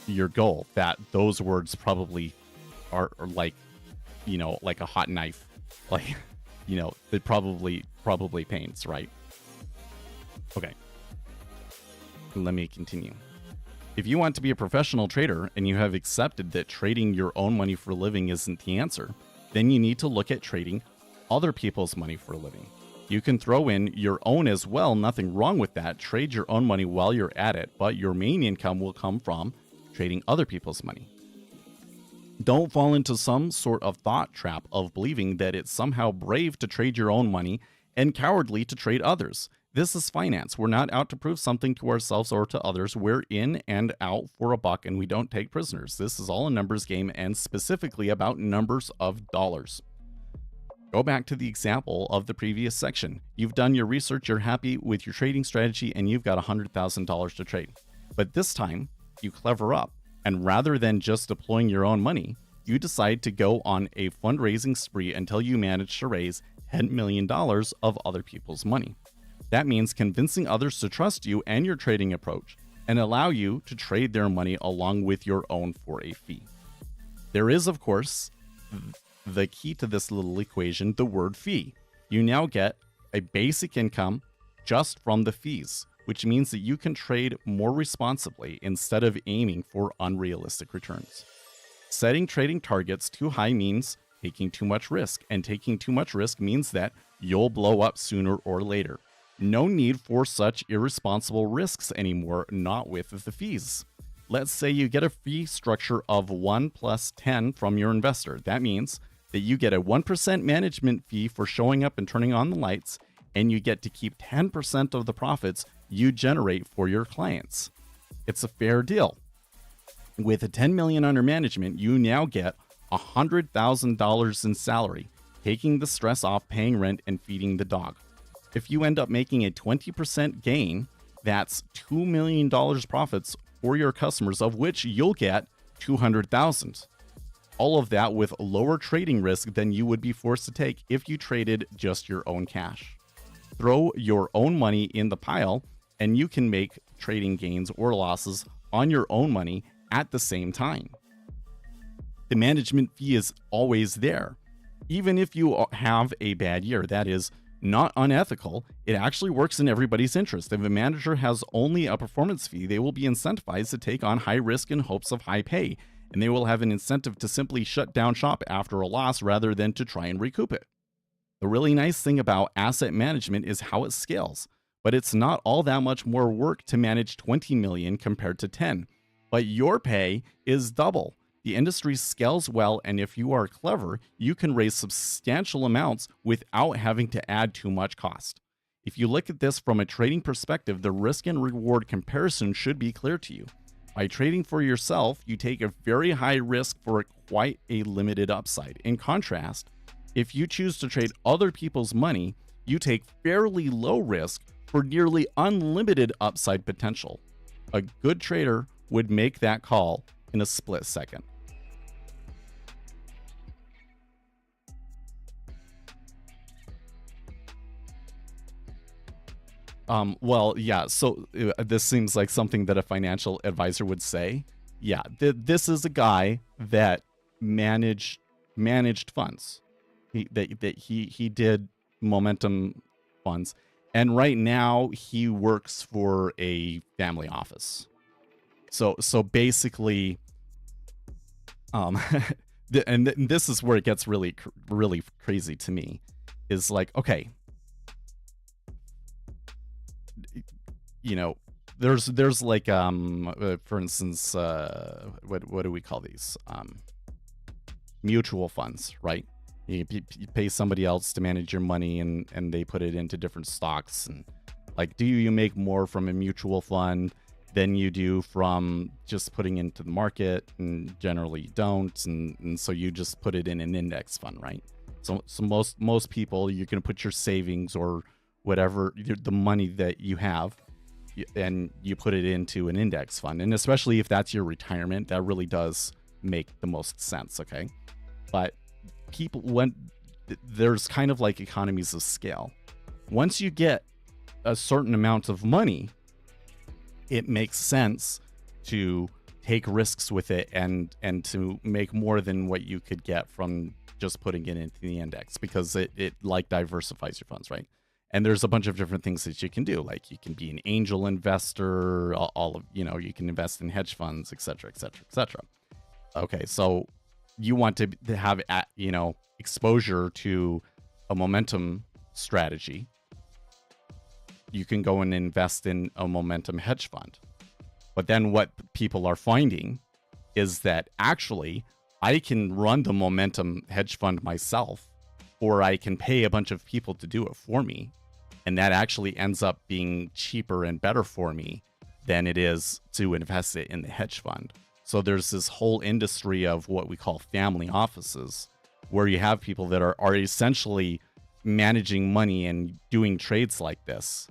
your goal, that those words probably are like, like a hot knife, like, it probably pains, right? Okay, let me continue. If you want to be a professional trader and you have accepted that trading your own money for a living isn't the answer, then you need to look at trading other people's money for a living. You can throw in your own as well, nothing wrong with that. Trade your own money while you're at it, but your main income will come from trading other people's money. Don't fall into some sort of thought trap of believing that it's somehow brave to trade your own money and cowardly to trade others. This is finance. We're not out to prove something to ourselves or to others. We're in and out for a buck, and we don't take prisoners. This is all a numbers game, and specifically about numbers of dollars. Go back to the example of the previous section. You've done your research, you're happy with your trading strategy, and you've got $100,000 to trade. But this time, you clever up, and rather than just deploying your own money, you decide to go on a fundraising spree until you manage to raise $10 million of other people's money. That means convincing others to trust you and your trading approach and allow you to trade their money along with your own for a fee. There is, of course, the key to this little equation, the word fee. You now get a basic income just from the fees, which means that you can trade more responsibly instead of aiming for unrealistic returns. Setting trading targets too high means taking too much risk, and taking too much risk means that you'll blow up sooner or later. No need for such irresponsible risks anymore, not with the fees. Let's say you get a fee structure of 1 plus 10 from your investor. That means that you get a 1% management fee for showing up and turning on the lights, and you get to keep 10% of the profits you generate for your clients. It's a fair deal. With a $10 million under management, you now get $100,000 in salary, taking the stress off paying rent and feeding the dog. If you end up making a 20% gain, that's $2 million profits for your customers, of which you'll get $200,000. All of that with lower trading risk than you would be forced to take if you traded just your own cash. Throw your own money in the pile, and you can make trading gains or losses on your own money at the same time. The management fee is always there. Even if you have a bad year, that is not unethical, it actually works in everybody's interest. If a manager has only a performance fee, they will be incentivized to take on high risk in hopes of high pay, and they will have an incentive to simply shut down shop after a loss rather than to try and recoup it. The really nice thing about asset management is how it scales, but it's not all that much more work to manage 20 million compared to 10. But your pay is double. The industry scales well, and if you are clever, you can raise substantial amounts without having to add too much cost. If you look at this from a trading perspective, the risk and reward comparison should be clear to you. By trading for yourself, you take a very high risk for quite a limited upside. In contrast, if you choose to trade other people's money, you take fairly low risk for nearly unlimited upside potential. A good trader would make that call in a split second. Well, yeah, so this seems like something that a financial advisor would say. Yeah, this is a guy that managed funds. He did momentum funds, and right now he works for a family office. So basically, um, and this is where it gets really crazy to me. Is like, okay, you know, there's like for instance, what do we call these? Mutual funds, right? You pay somebody else to manage your money, and they put it into different stocks. And like, do you make more from a mutual fund than you do from just putting into the market? And generally you don't, and so you just put it in an index fund, right? So most people, you're going to put your savings or whatever, the money that you have, and you put it into an index fund. And especially if that's your retirement, that really does make the most sense. Okay. But people, when there's kind of like economies of scale, once you get a certain amount of money, it makes sense to take risks with it and to make more than what you could get from just putting it into the index, because it like diversifies your funds, right? And there's a bunch of different things that you can do. Like, you can be an angel investor, all of, you can invest in hedge funds, et cetera, et cetera, et cetera. Okay, so you want to have, exposure to a momentum strategy. You can go and invest in a momentum hedge fund. But then what people are finding is that actually I can run the momentum hedge fund myself, or I can pay a bunch of people to do it for me. And that actually ends up being cheaper and better for me than it is to invest it in the hedge fund. So there's this whole industry of what we call family offices, where you have people that are essentially managing money and doing trades like this,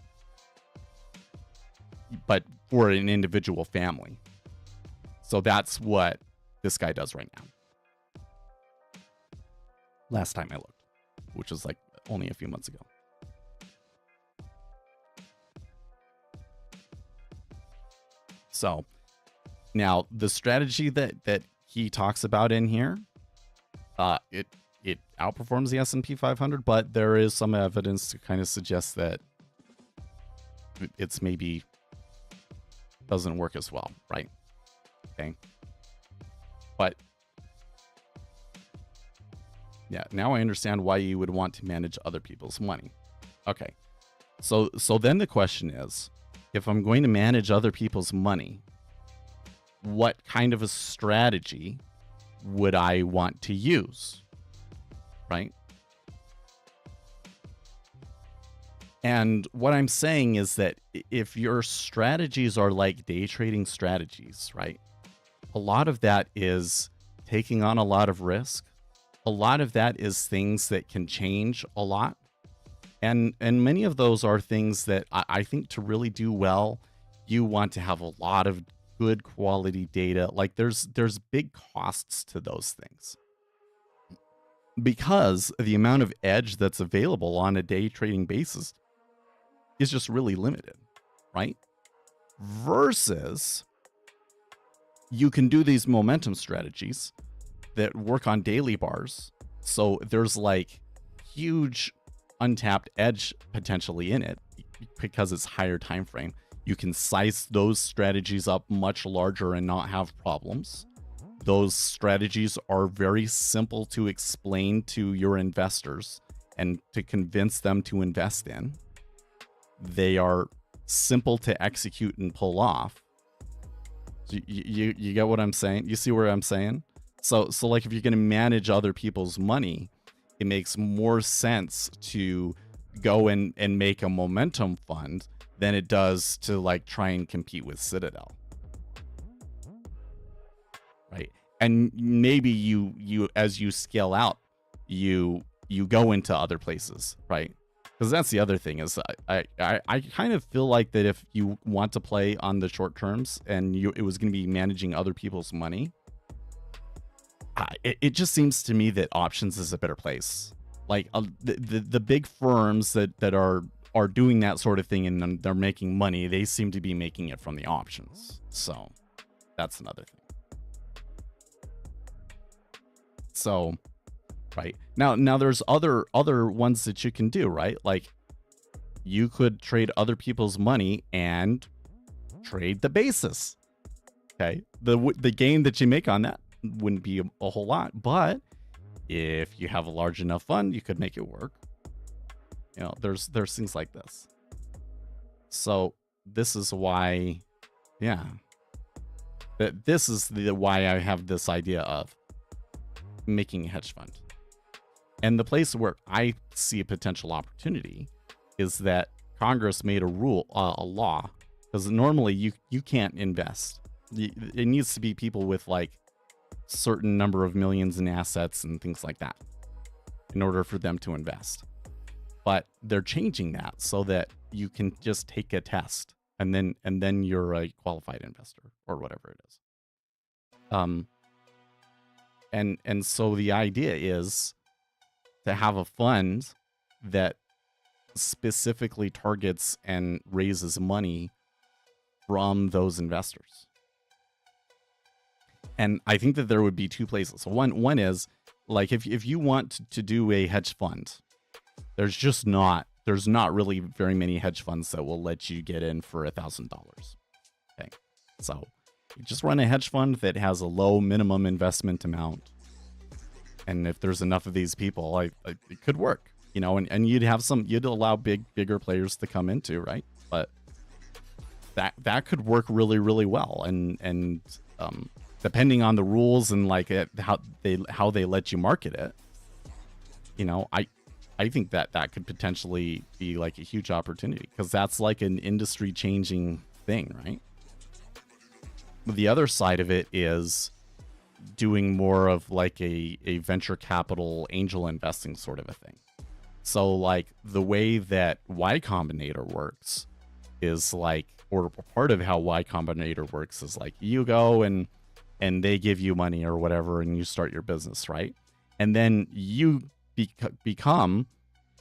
but for an individual family. So that's what this guy does right now. Last time I looked, which was like only a few months ago. So now the strategy that he talks about in here, it outperforms the S&P 500, but there is some evidence to kind of suggest that it's maybe doesn't work as well, right? Okay. But yeah, now I understand why you would want to manage other people's money. Okay. So then the question is, if I'm going to manage other people's money, what kind of a strategy would I want to use? Right? And what I'm saying is that if your strategies are like day trading strategies, right? A lot of that is taking on a lot of risk. A lot of that is things that can change a lot. And many of those are things that I think to really do well, you want to have a lot of good quality data. Like, there's big costs to those things, because the amount of edge that's available on a day trading basis is just really limited, right? Versus you can do these momentum strategies that work on daily bars. So there's like huge untapped edge potentially in it because it's higher time frame. You can size those strategies up much larger and not have problems. Those strategies are very simple to explain to your investors and to convince them to invest in. They are simple to execute and pull off. So you get what I'm saying? You see where I'm saying? So like, if you're going to manage other people's money, it makes more sense to go and make a momentum fund than it does to like try and compete with Citadel. and maybe you as you scale out, you go into other places, right? Because that's the other thing is I kind of feel like that if you want to play on the short terms and it was going to be managing other people's money, it just seems to me that options is a better place. Like the big firms that are doing that sort of thing and they're making money, they seem to be making it from the options. So that's another thing. So, right now there's other ones that you can do, right? Like you could trade other people's money and trade the basis. Okay, the gain that you make on that wouldn't be a whole lot, but if you have a large enough fund, you could make it work. You know, there's things like this. So this is why, yeah, this is why I have this idea of making a hedge fund. And the place where I see a potential opportunity is that Congress made a law, because normally you can't invest. It needs to be people with like certain number of millions in assets and things like that in order for them to invest. But they're changing that so that you can just take a test and then you're a qualified investor or whatever it is. And so the idea is to have a fund that specifically targets and raises money from those investors. And I think that there would be two places. So one is like if you want to do a hedge fund, there's not really very many hedge funds that will let you get in for $1,000. Okay, so you just run a hedge fund that has a low minimum investment amount, and if there's enough of these people, it could work, you know. And you'd allow bigger players to come into, right? But that could work really, really well, and depending on the rules and like how they let you market it, you know, I think that could potentially be like a huge opportunity, because that's like an industry changing thing, right? But the other side of it is doing more of like a venture capital angel investing sort of a thing. So like the way that Y Combinator works is like, or part of how Y Combinator works is like you go and they give you money or whatever and you start your business, right? And then you become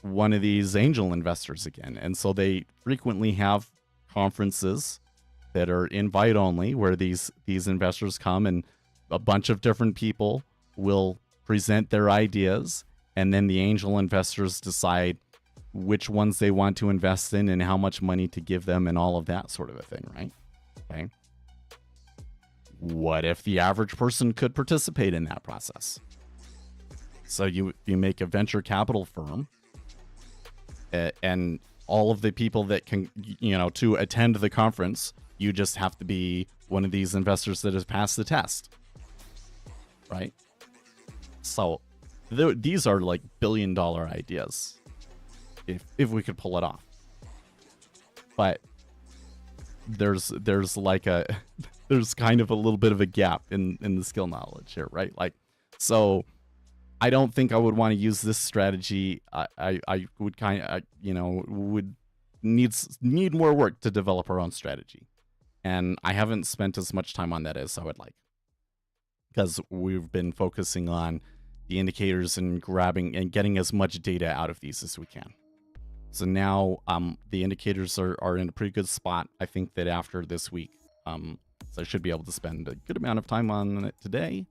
one of these angel investors again. And so they frequently have conferences that are invite only, where these investors come and a bunch of different people will present their ideas, and then the angel investors decide which ones they want to invest in and how much money to give them and all of that sort of a thing, right? Okay. What if the average person could participate in that process? So you make a venture capital firm, and all of the people that can, you know, to attend the conference, you just have to be one of these investors that has passed the test, right? So these are like billion-dollar ideas if we could pull it off. But there's like there's kind of a little bit of a gap in the skill knowledge here, right? Like, so I don't think I would want to use this strategy. I would kind of, you know, would need more work to develop our own strategy. And I haven't spent as much time on that as I would like, because we've been focusing on the indicators and grabbing and getting as much data out of these as we can. So now the indicators are in a pretty good spot. I think that after this week, so I should be able to spend a good amount of time on it today,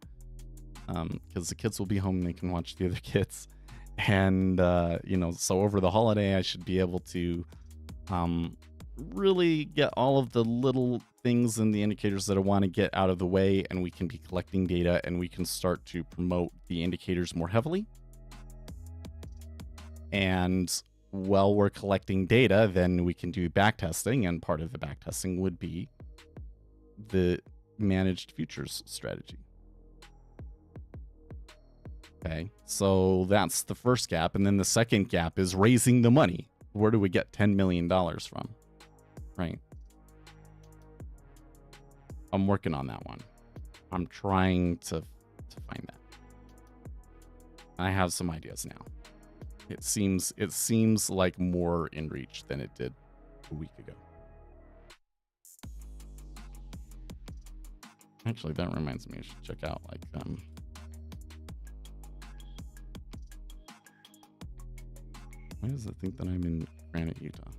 because the kids will be home and they can watch the other kids. And, you know, so over the holiday, I should be able to really get all of the little things and the indicators that I want to get out of the way, and we can be collecting data and we can start to promote the indicators more heavily. And while we're collecting data, then we can do back testing, and part of the back testing would be the managed futures strategy. Okay, so that's the first gap. And then the second gap is raising the money. Where do we get $10 million from? Right. I'm working on that one. I'm trying to to find that. I have some ideas now. It seems like more in reach than it did a week ago. Actually, that reminds me, I should check out why does it think that I'm in Granite, Utah?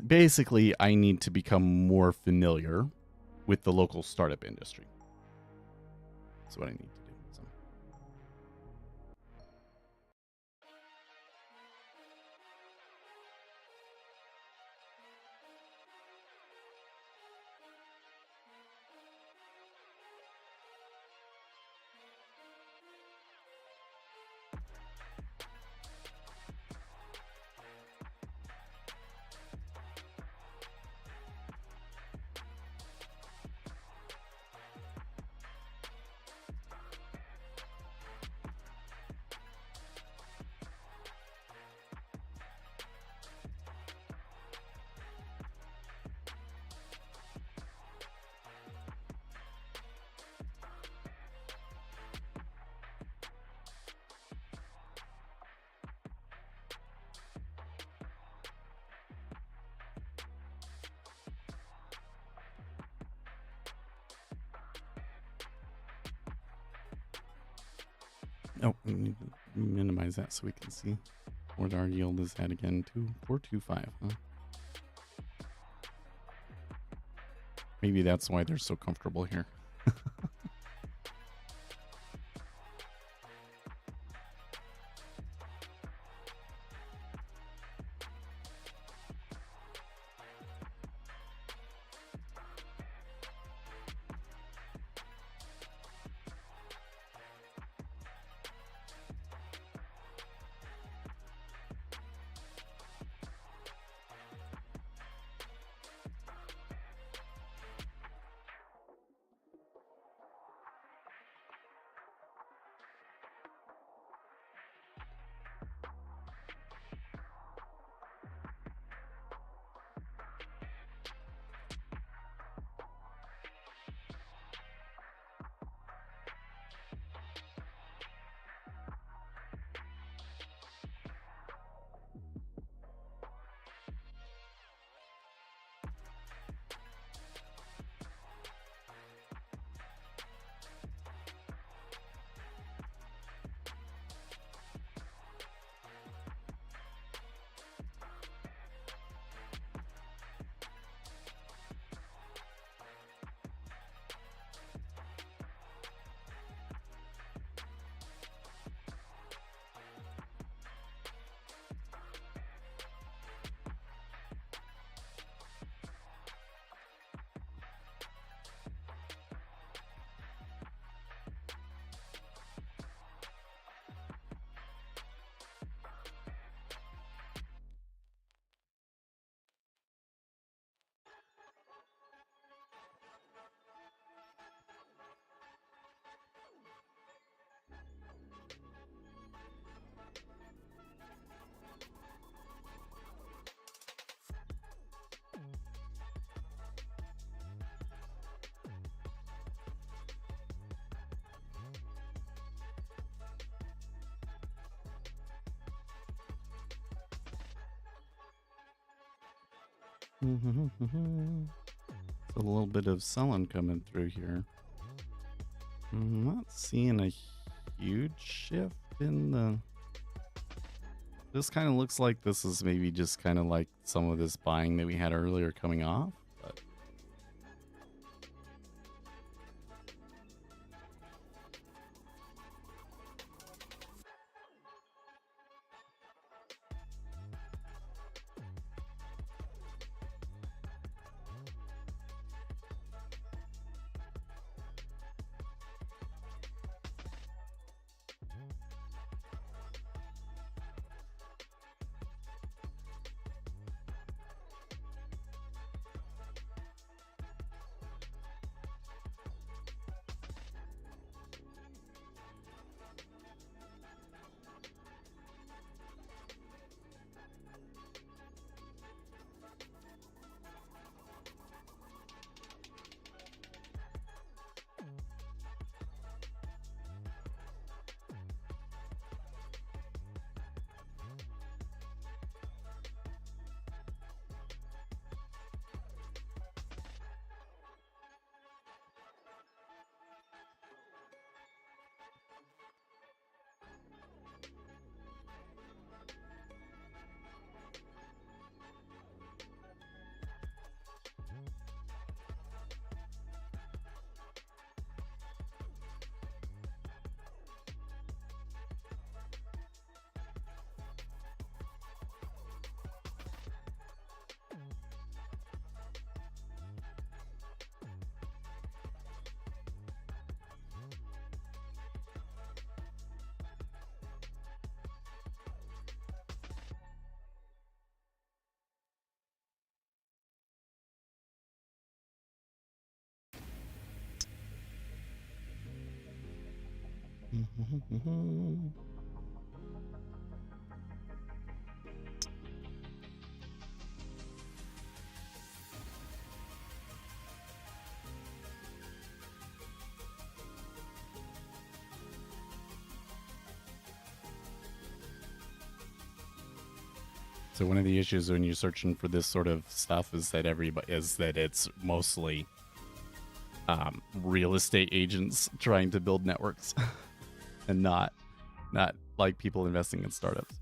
Basically, I need to become more familiar with the local startup industry. That's what I need to do. So. Oh, we need to minimize that so we can see what our yield is at again. 425, huh? Maybe that's why they're so comfortable here. A little bit of selling coming through here. I'm not seeing a huge shift in the... This kind of looks like this is maybe just kind of like some of this buying that we had earlier coming off. But So one of the issues when you're searching for this sort of stuff is that it's mostly real estate agents trying to build networks and not like people investing in startups.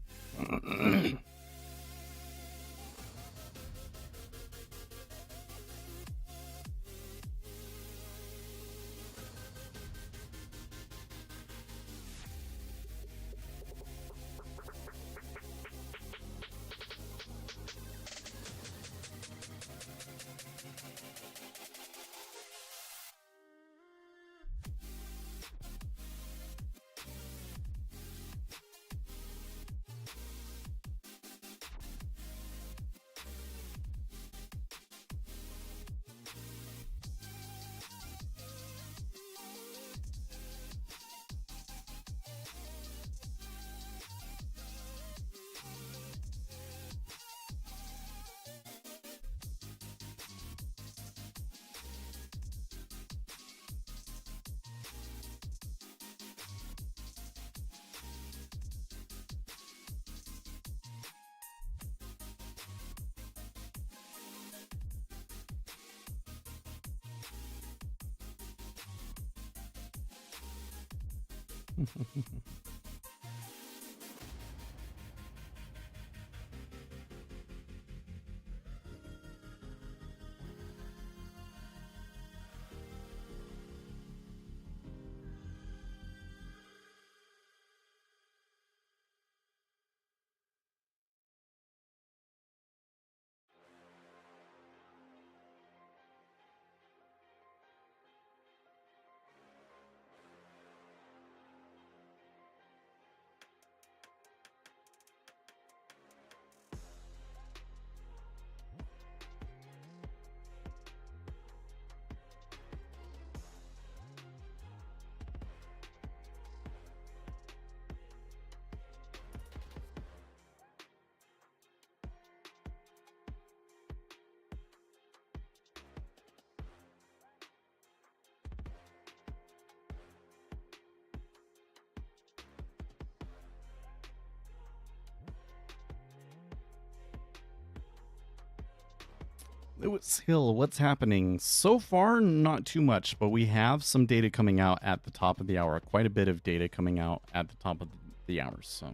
Lewis Hill, what's happening? So far, not too much, but we have some data coming out at the top of the hour. Quite a bit of data coming out at the top of the hour, so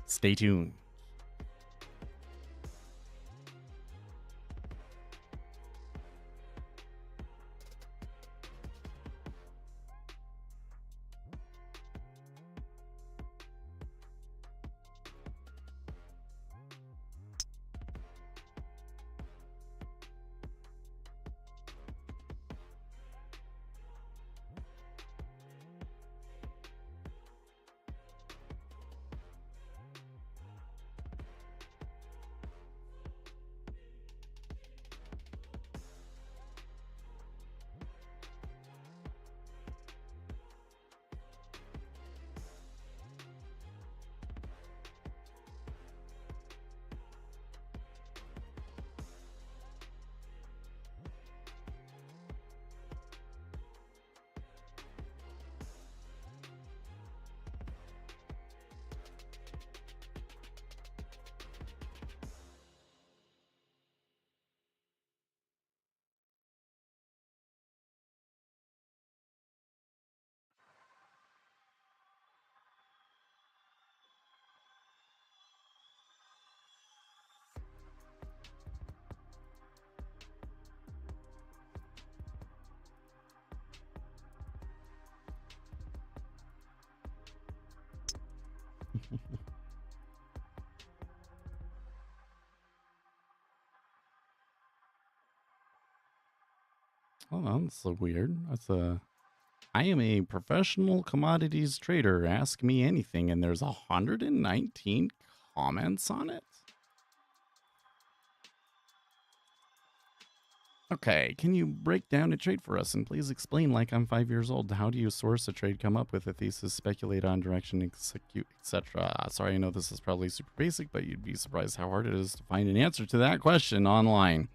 stay tuned. Oh, that's so weird. I am a professional commodities trader. Ask me anything, and there's 119 comments on it. Okay, can you break down a trade for us and please explain like I'm 5 years old? How do you source a trade, come up with a thesis, speculate on direction, execute, etc.? Sorry, I know this is probably super basic, but you'd be surprised how hard it is to find an answer to that question online.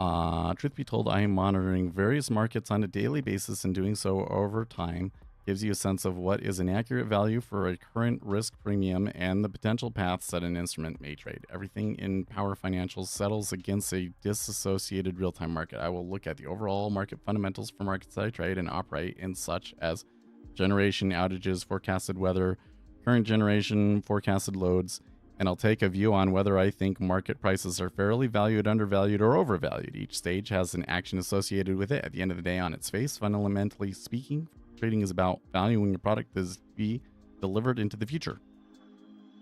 Truth be told, I am monitoring various markets on a daily basis, and doing so over time gives you a sense of what is an accurate value for a current risk premium and the potential paths that an instrument may trade. Everything in Power Financials settles against a disassociated real-time market. I will look at the overall market fundamentals for markets that I trade and operate in, such as generation outages, forecasted weather, current generation, forecasted loads, and I'll take a view on whether I think market prices are fairly valued, undervalued, or overvalued. Each stage has an action associated with it. At the end of the day, on its face, fundamentally speaking, trading is about valuing a product that is to be delivered into the future.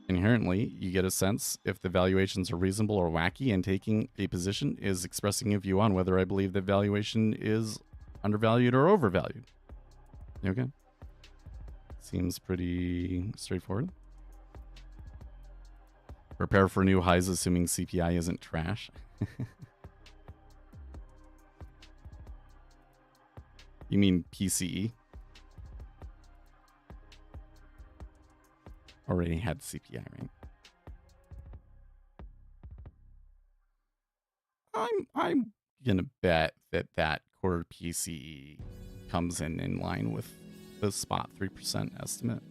Inherently, you get a sense if the valuations are reasonable or wacky, and taking a position is expressing a view on whether I believe the valuation is undervalued or overvalued. Okay. Seems pretty straightforward. Prepare for new highs, assuming CPI isn't trash. You mean PCE? Already had CPI, right? I'm gonna bet that quarter PCE comes in line with the spot 3% estimate.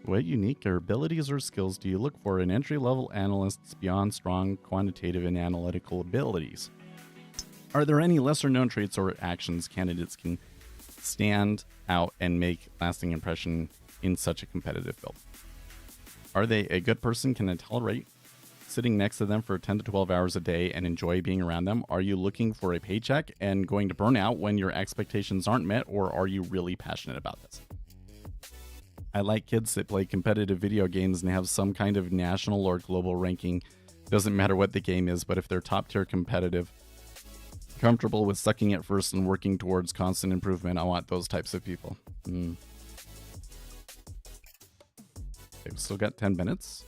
What unique abilities or skills do you look for in entry-level analysts beyond strong quantitative and analytical abilities? Are there any lesser-known traits or actions candidates can stand out and make lasting impression in such a competitive field? Are they a good person? Can I tolerate sitting next to them for 10 to 12 hours a day and enjoy being around them? Are you looking for a paycheck and going to burn out when your expectations aren't met, or are you really passionate about this? I like kids that play competitive video games and have some kind of national or global ranking. Doesn't matter what the game is, but if they're top tier competitive, comfortable with sucking at first and working towards constant improvement, I want those types of people. Okay, we've still got 10 minutes.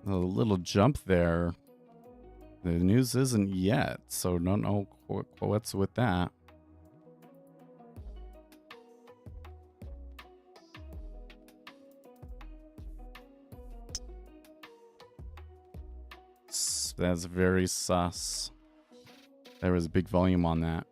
A little jump there. The news isn't yet, so don't know what's with that. That's very sus. There was a big volume on that.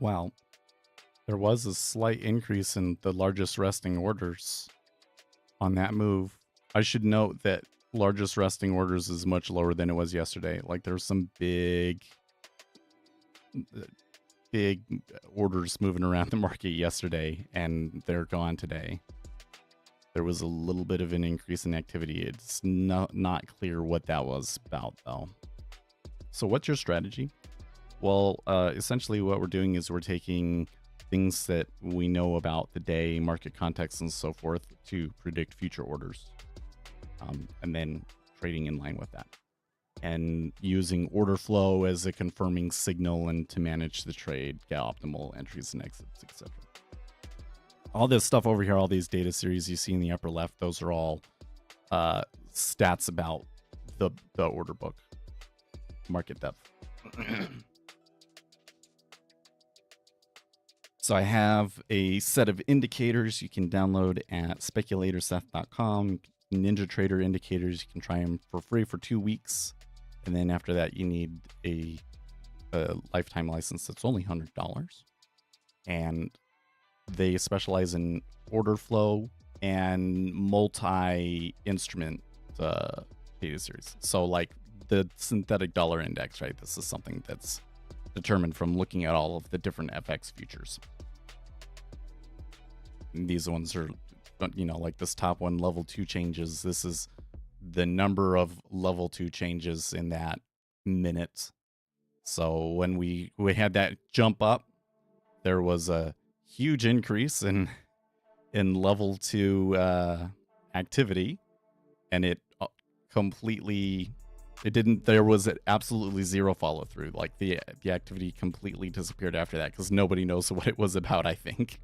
Wow. There was a slight increase in the largest resting orders on that move. I should note that largest resting orders is much lower than it was yesterday. Like there's some big orders moving around the market yesterday, and they're gone today. There was a little bit of an increase in activity. It's not clear what that was about, though. So what's your strategy? Well, essentially what we're doing is we're taking things that we know about the day, market context, and so forth to predict future orders, and then trading in line with that, and using order flow as a confirming signal and to manage the trade, get optimal entries and exits, etc. All this stuff over here, all these data series you see in the upper left, those are all stats about the order book, market depth. So I have a set of indicators you can download at speculatorseth.com. Ninja Trader indicators, you can try them for free for 2 weeks. And then after that, you need a lifetime license that's only $100. And they specialize in order flow and multi-instrument data series. So like the synthetic dollar index, right? This is something that's determined from looking at all of the different FX futures. And these ones are, like this top one, level 2 changes. This is the number of level 2 changes in that minute. So when we had that jump up, there was a huge increase in level 2 activity, and it completely, there was absolutely zero follow through. Like the activity completely disappeared after that because nobody knows what it was about, I think.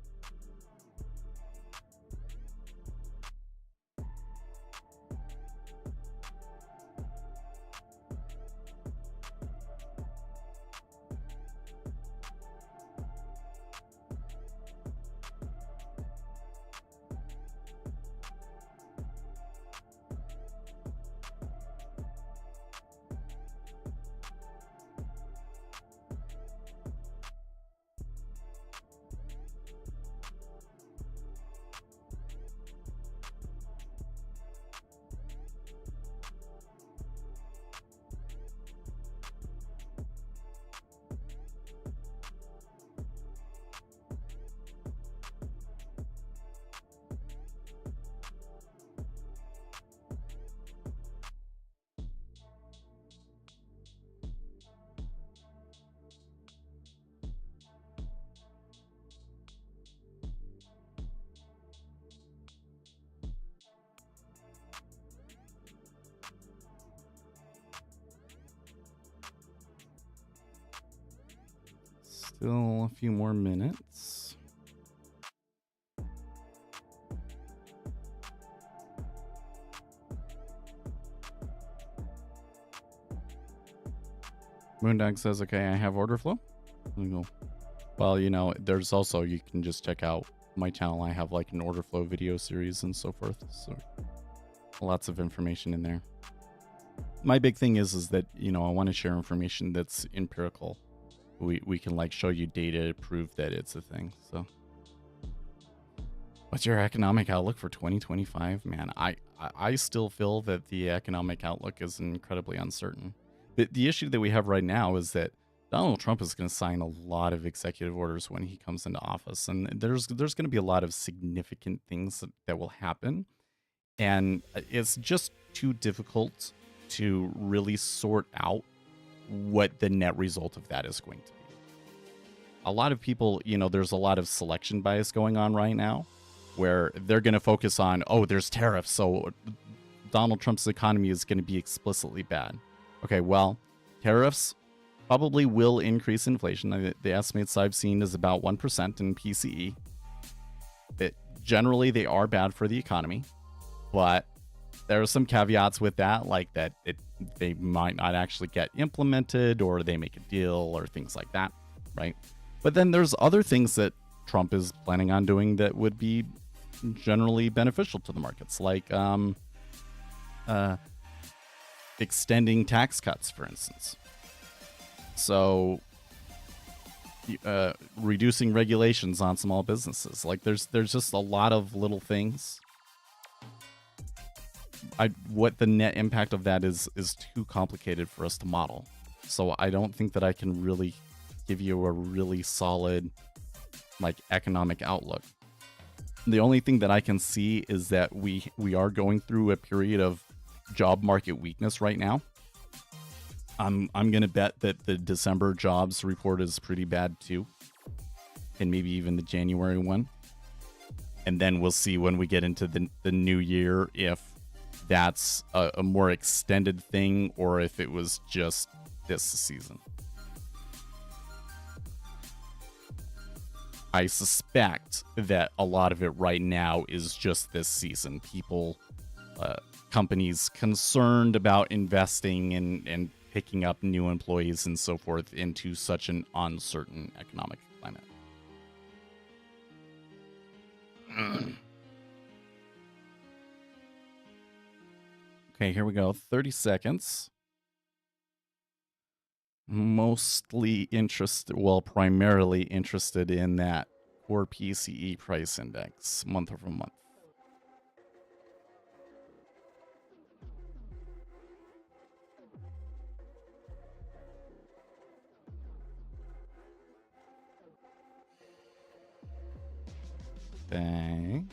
Still a few more minutes. Moondog says, okay, I have order flow. I go, well, there's also, you can just check out my channel. I have like an order flow video series and so forth. So lots of information in there. My big thing is that, I want to share information that's empirical. We can like show you data to prove that it's a thing. So what's your economic outlook for 2025? Man, I still feel that the economic outlook is incredibly uncertain. The issue that we have right now is that Donald Trump is going to sign a lot of executive orders when he comes into office, and there's going to be a lot of significant things that will happen, and it's just too difficult to really sort out what the net result of that is going to be. A lot of people, there's a lot of selection bias going on right now, where they're going to focus on, there's tariffs, so Donald Trump's economy is going to be explicitly bad. Okay, well, tariffs probably will increase inflation. The estimates I've seen is about 1% in PCE. Generally, they are bad for the economy, but there are some caveats with that, like that they might not actually get implemented, or they make a deal, or things like that, right? But then there's other things that Trump is planning on doing that would be generally beneficial to the markets, like extending tax cuts, for instance. So reducing regulations on small businesses. Like there's just a lot of little things. What the net impact of that is too complicated for us to model. So I don't think that I can really give you a really solid like economic outlook. The only thing that I can see is that we are going through a period of job market weakness right now. I'm gonna bet that the December jobs report is pretty bad too, and maybe even the January one. And then we'll see when we get into the new year if that's a more extended thing or if it was just this season. I suspect that a lot of it right now is just this season. People, companies concerned about investing and picking up new employees and so forth into such an uncertain economic climate. Okay, here we go. 30 seconds. Mostly interested, well, primarily interested in that core PCE price index month over month. Dang.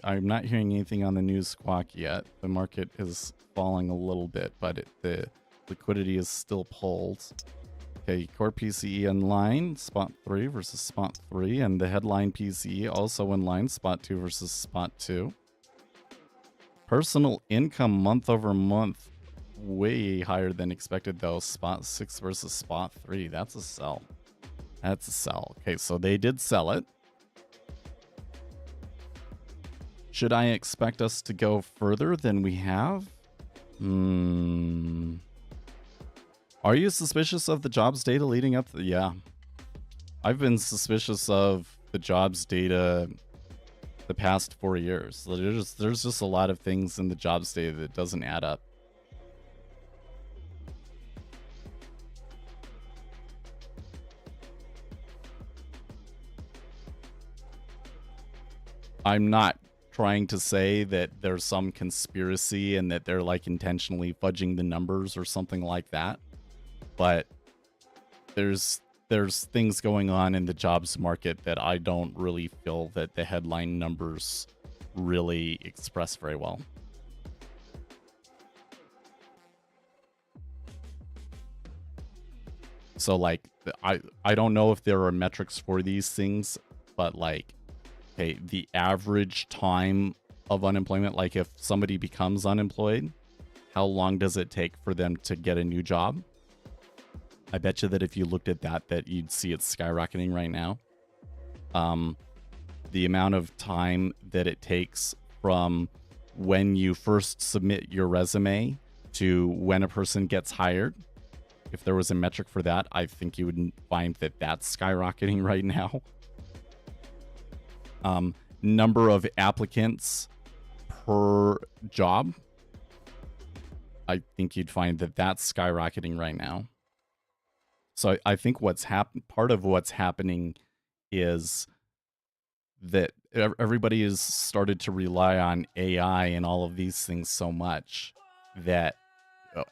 I'm not hearing anything on the news squawk yet. The market is falling a little bit, but the liquidity is still pulled. Okay, core PCE in line, spot 3 versus spot 3, and the headline PCE also in line, spot 2 versus spot 2. Personal income month over month, way higher than expected though, spot 6 versus spot 3. That's a sell. That's a sell. Okay, so they did sell it. Should I expect us to go further than we have? Are you suspicious of the jobs data leading up to yeah. I've been suspicious of the jobs data the past 4 years. There's just a lot of things in the jobs data that doesn't add up. I'm not trying to say that there's some conspiracy and that they're like intentionally fudging the numbers or something like that. But there's things going on in the jobs market that I don't really feel that the headline numbers really express very well. So like I don't know if there are metrics for these things, but like, okay, the average time of unemployment, like if somebody becomes unemployed, how long does it take for them to get a new job? I bet you that if you looked at that you'd see it skyrocketing right now. The amount of time that it takes from when you first submit your resume to when a person gets hired, if there was a metric for that, I think you would find that that's skyrocketing right now. Number of applicants per job, I think you'd find that that's skyrocketing right now. So I think part of what's happening is that everybody has started to rely on AI and all of these things so much that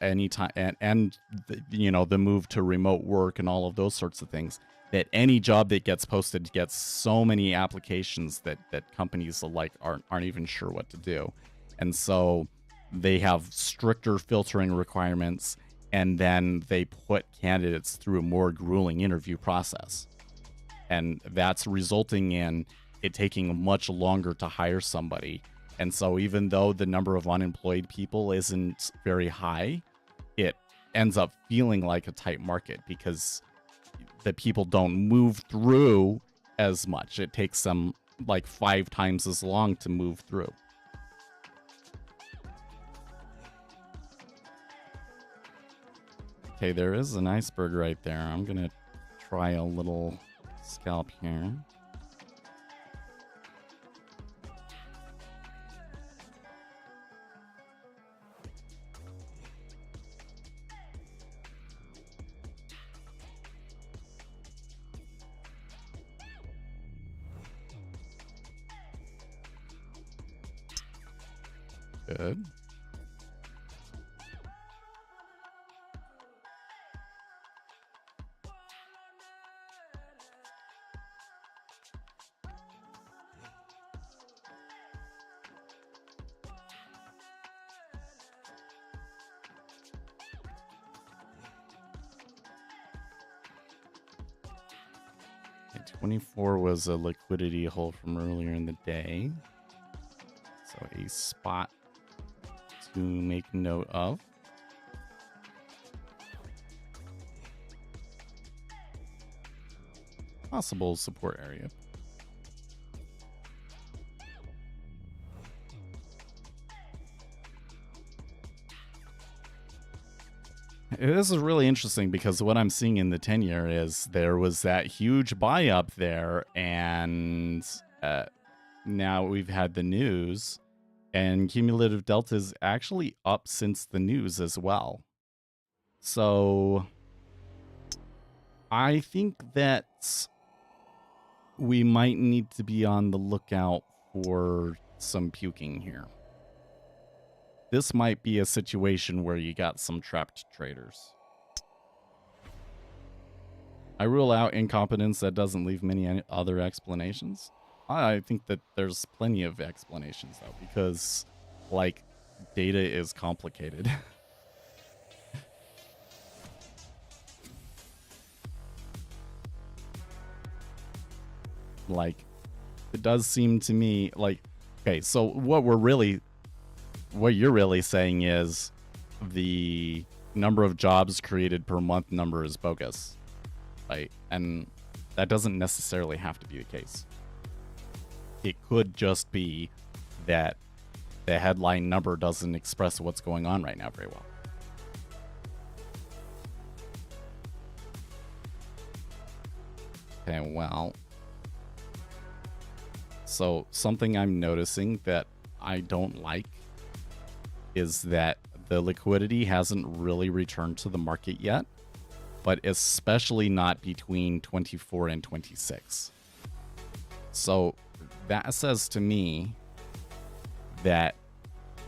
anytime and the move to remote work and all of those sorts of things, that any job that gets posted gets so many applications that companies alike aren't even sure what to do. And so they have stricter filtering requirements, and then they put candidates through a more grueling interview process. And that's resulting in it taking much longer to hire somebody. And so even though the number of unemployed people isn't very high, it ends up feeling like a tight market because the people don't move through as much. It takes them like 5 times as long to move through. Okay, there is an iceberg right there. I'm going to try a little scalp here. Good. Okay, 24 was a liquidity hole from earlier in the day. So a spot to make note of. Possible support area. This is really interesting because what I'm seeing in the 10-year is there was that huge buy up there, and now we've had the news, and cumulative delta is actually up since the news as well. So I think that we might need to be on the lookout for some puking here. This might be a situation where you got some trapped traders. I rule out incompetence that doesn't leave many other explanations. I think that there's plenty of explanations, though, because, like, data is complicated. Like, it does seem to me like, okay, so what you're really saying is the number of jobs created per month number is bogus, right? And that doesn't necessarily have to be the case. It could just be that the headline number doesn't express what's going on right now very well. Okay, well, so something I'm noticing that I don't like is that the liquidity hasn't really returned to the market yet, but especially not between 24 and 26. So that says to me that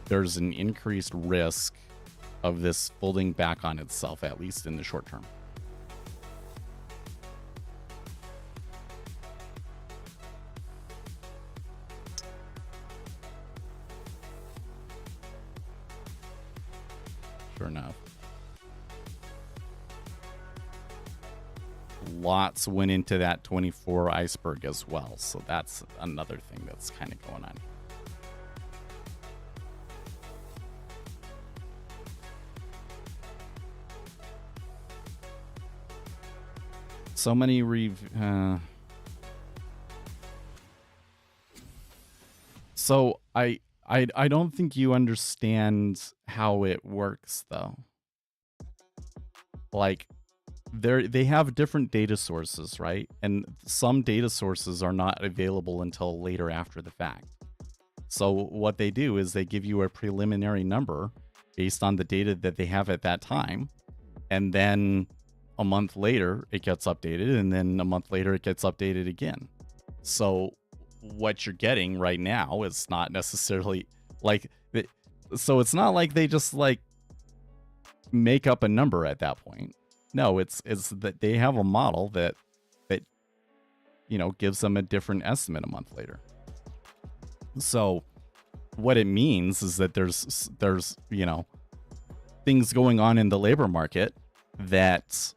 there's an increased risk of this folding back on itself, at least in the short term. Sure enough. Lots went into that 24 iceberg as well, so that's another thing that's kind of going on. So many so I don't think you understand how it works, though. Like, they have different data sources, right? And some data sources are not available until later after the fact. So what they do is they give you a preliminary number based on the data that they have at that time, and then a month later it gets updated, and then a month later it gets updated again. So what you're getting right now is not necessarily like, so it's not like they just like make up a number at that point. No, it's that they have a model that you know gives them a different estimate a month later. So what it means is that there's you know things going on in the labor market that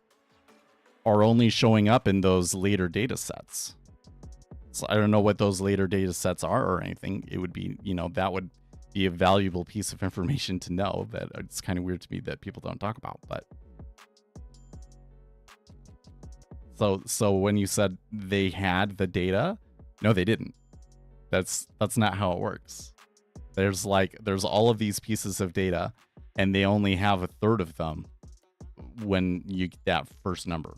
are only showing up in those later data sets. So I don't know what those later data sets are or anything. It would be, you know, that would be a valuable piece of information to know. That it's kind of weird to me that people don't talk about. But so when you said they had the data, no, they didn't. That's not how it works. There's all of these pieces of data, and they only have a third of them when you get that first number.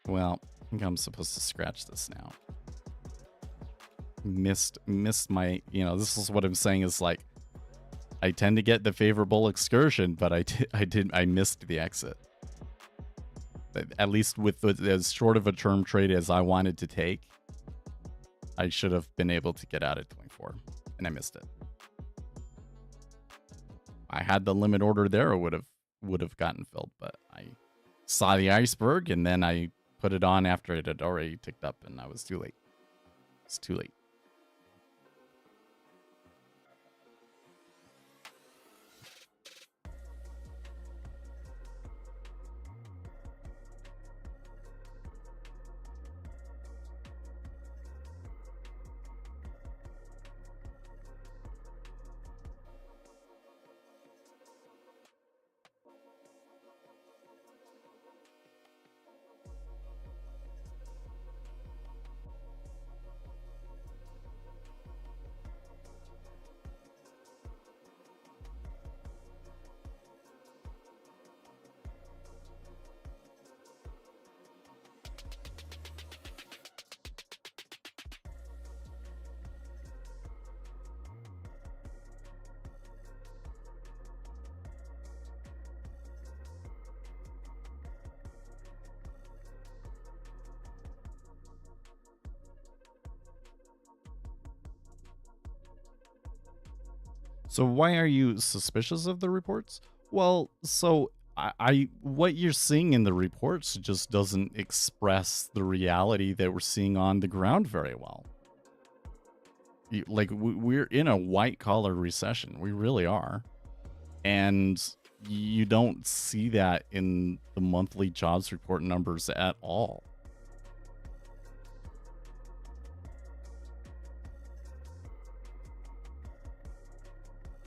Well, I think I'm supposed to scratch this now. Missed my, you know, this is what I'm saying is like, I tend to get the favorable excursion, but I missed the exit. At least with as short of a term trade as I wanted to take, I should have been able to get out at 24, and I missed it. I had the limit order there, it would have gotten filled, but I saw the iceberg, and then I put it on after it had already ticked up, and I was too late. It's too late. So why are you suspicious of the reports? Well, so I what you're seeing in the reports just doesn't express the reality that we're seeing on the ground very well. Like we're in a white collar recession. We really are. And you don't see that in the monthly jobs report numbers at all.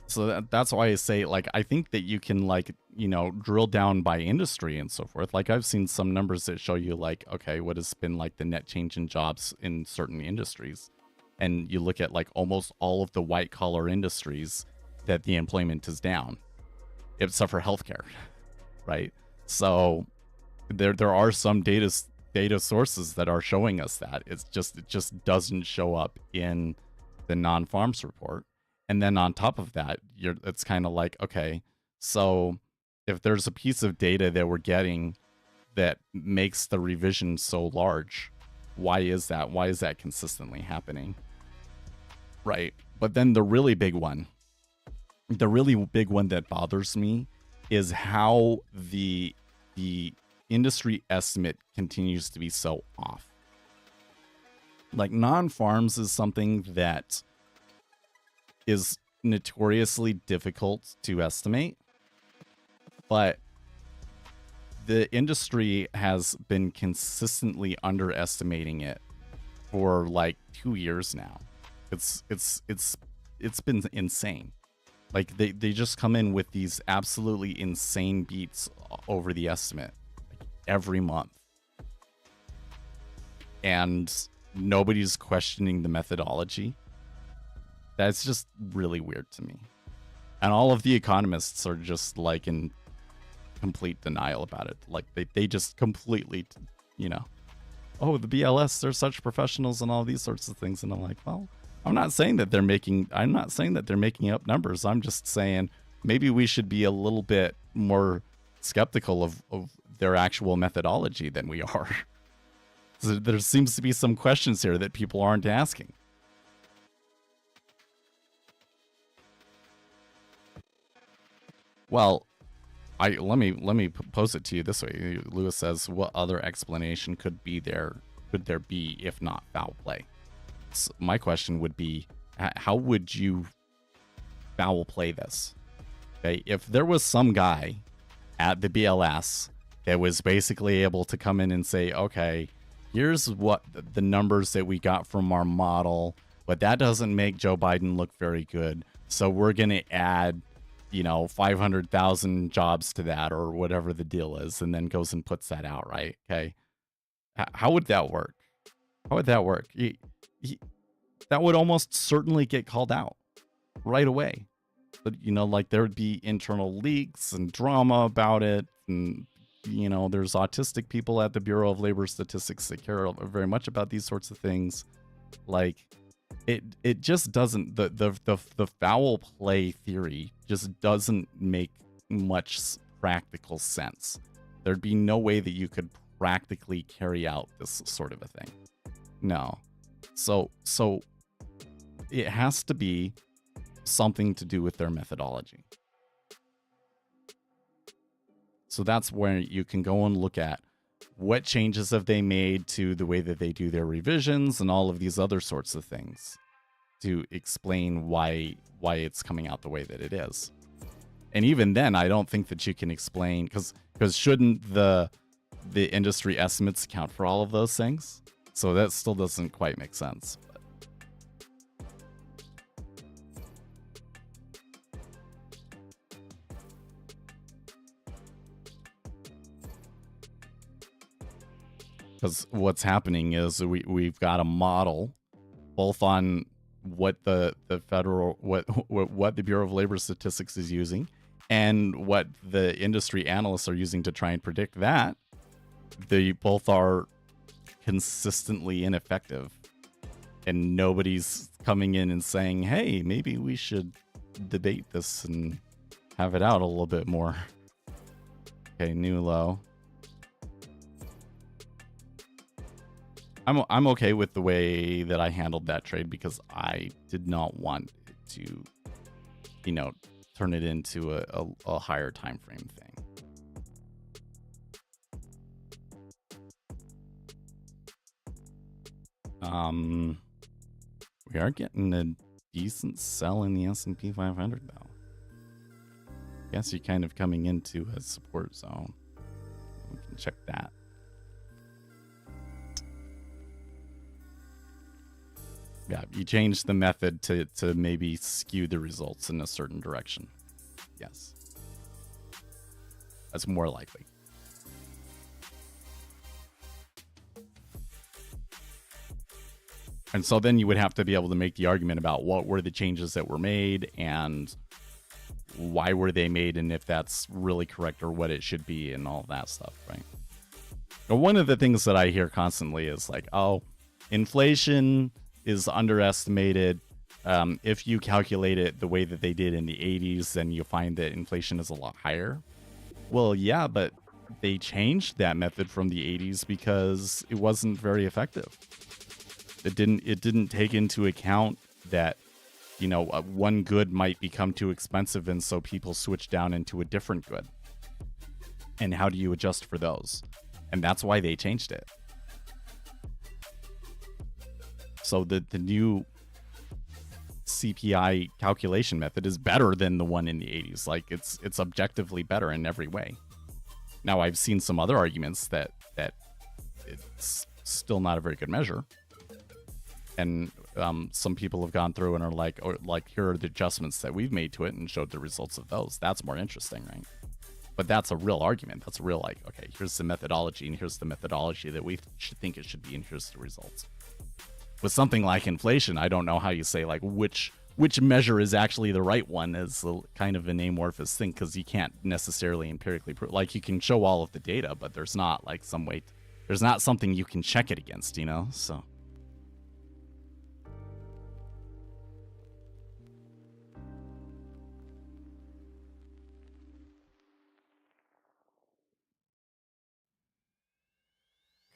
So that's why I say, like, I think that you can, like, you know, drill down by industry and so forth. Like, I've seen some numbers that show you, like, okay, what has been, like, the net change in jobs in certain industries. And you look at, like, almost all of the white-collar industries that the employment is down, except for healthcare, right? So there are some data sources that are showing us that. It just doesn't show up in the non-farms report. And then on top of that, it's kind of like, okay, so if there's a piece of data that we're getting that makes the revision so large, why is that? Why is that consistently happening? Right. But then the really big one that bothers me is how the industry estimate continues to be so off. Like non-farms is something that is notoriously difficult to estimate, but the industry has been consistently underestimating it for like 2 years now. It's been insane. Like they just come in with these absolutely insane beats over the estimate, like, every month, and nobody's questioning the methodology. That's just really weird to me. And all of the economists are just like in complete denial about it. Like they just completely, you know, oh, the BLS, they're such professionals and all these sorts of things. And I'm like, well, I'm not saying that they're making up numbers. I'm just saying maybe we should be a little bit more skeptical of their actual methodology than we are. So there seems to be some questions here that people aren't asking. Well, let me pose it to you this way. Lewis says, what other explanation could there be if not foul play? So my question would be, how would you foul play this? Okay, if there was some guy at the BLS that was basically able to come in and say, okay, here's what the numbers that we got from our model, but that doesn't make Joe Biden look very good. So we're going to add, 500,000 jobs to that or whatever the deal is, and then goes and puts that out, right? Okay. How would that work? How would that work? That would almost certainly get called out right away. But, like there would be internal leaks and drama about it. And, there's autistic people at the Bureau of Labor Statistics that care very much about these sorts of things. Like, it just doesn't, the foul play theory just doesn't make much practical sense. There'd be no way that you could practically carry out this sort of a thing. No. So it has to be something to do with their methodology. So that's where you can go and look at what changes have they made to the way that they do their revisions and all of these other sorts of things to explain why it's coming out the way that it is. And even then, I don't think that you can explain, because shouldn't the industry estimates account for all of those things? So that still doesn't quite make sense. Because what's happening is we've got a model both on what the federal what the Bureau of Labor Statistics is using and what the industry analysts are using to try and predict that. They both are consistently ineffective, and nobody's coming in and saying, hey, maybe we should debate this and have it out a little bit more. Okay, new low. I'm okay with the way that I handled that trade because I did not want to, turn it into a higher time frame thing. We are getting a decent sell in the S&P 500 though. Guess you're kind of coming into a support zone. We can check that. Yeah, you change the method to maybe skew the results in a certain direction. Yes. That's more likely. And so then you would have to be able to make the argument about what were the changes that were made and why were they made and if that's really correct or what it should be and all that stuff, right? But one of the things that I hear constantly is like, oh, inflation is underestimated. If you calculate it the way that they did in the 80s, then you find that inflation is a lot higher. Well, yeah, but they changed that method from the 80s because it wasn't very effective. It didn't take into account that, one good might become too expensive, and so people switch down into a different good. And how do you adjust for those? And that's why they changed it. So the new CPI calculation method is better than the one in the 80s. Like it's objectively better in every way. Now I've seen some other arguments that it's still not a very good measure. And some people have gone through and are like, here are the adjustments that we've made to it and showed the results of those. That's more interesting, right? But that's a real argument. That's a real okay, here's the methodology and here's the methodology that we should think it should be and here's the results. With something like inflation, I don't know how you say which measure is actually the right one as kind of an amorphous thing because you can't necessarily empirically prove. You can show all of the data, but there's not some way. There's not something you can check it against, So.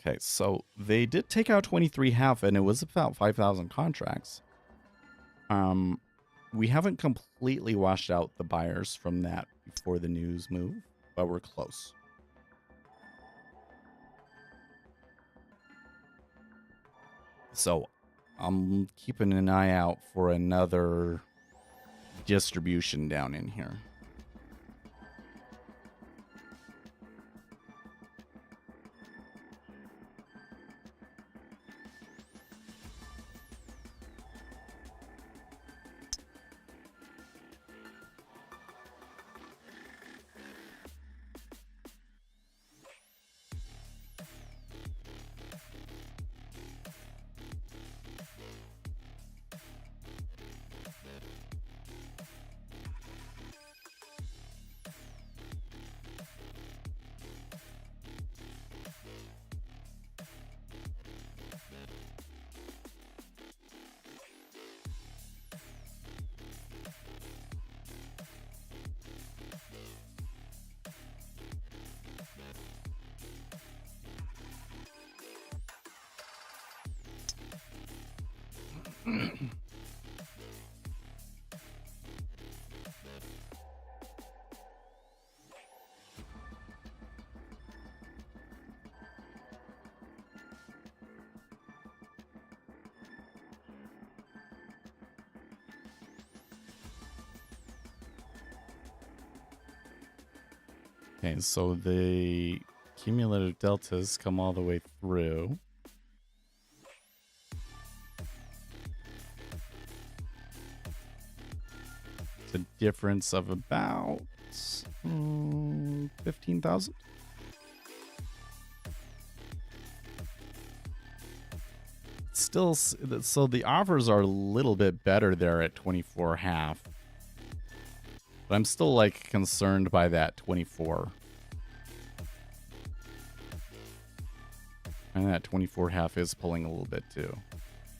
Okay, so they did take out 23.5, and it was about 5,000 contracts. We haven't completely washed out the buyers from that before the news move, but we're close. So I'm keeping an eye out for another distribution down in here. Okay, so the cumulative deltas come all the way through. It's a difference of about 15,000. Still, so the offers are a little bit better there at 24.5. But I'm still like concerned by that 24. And that 24.5 is pulling a little bit too.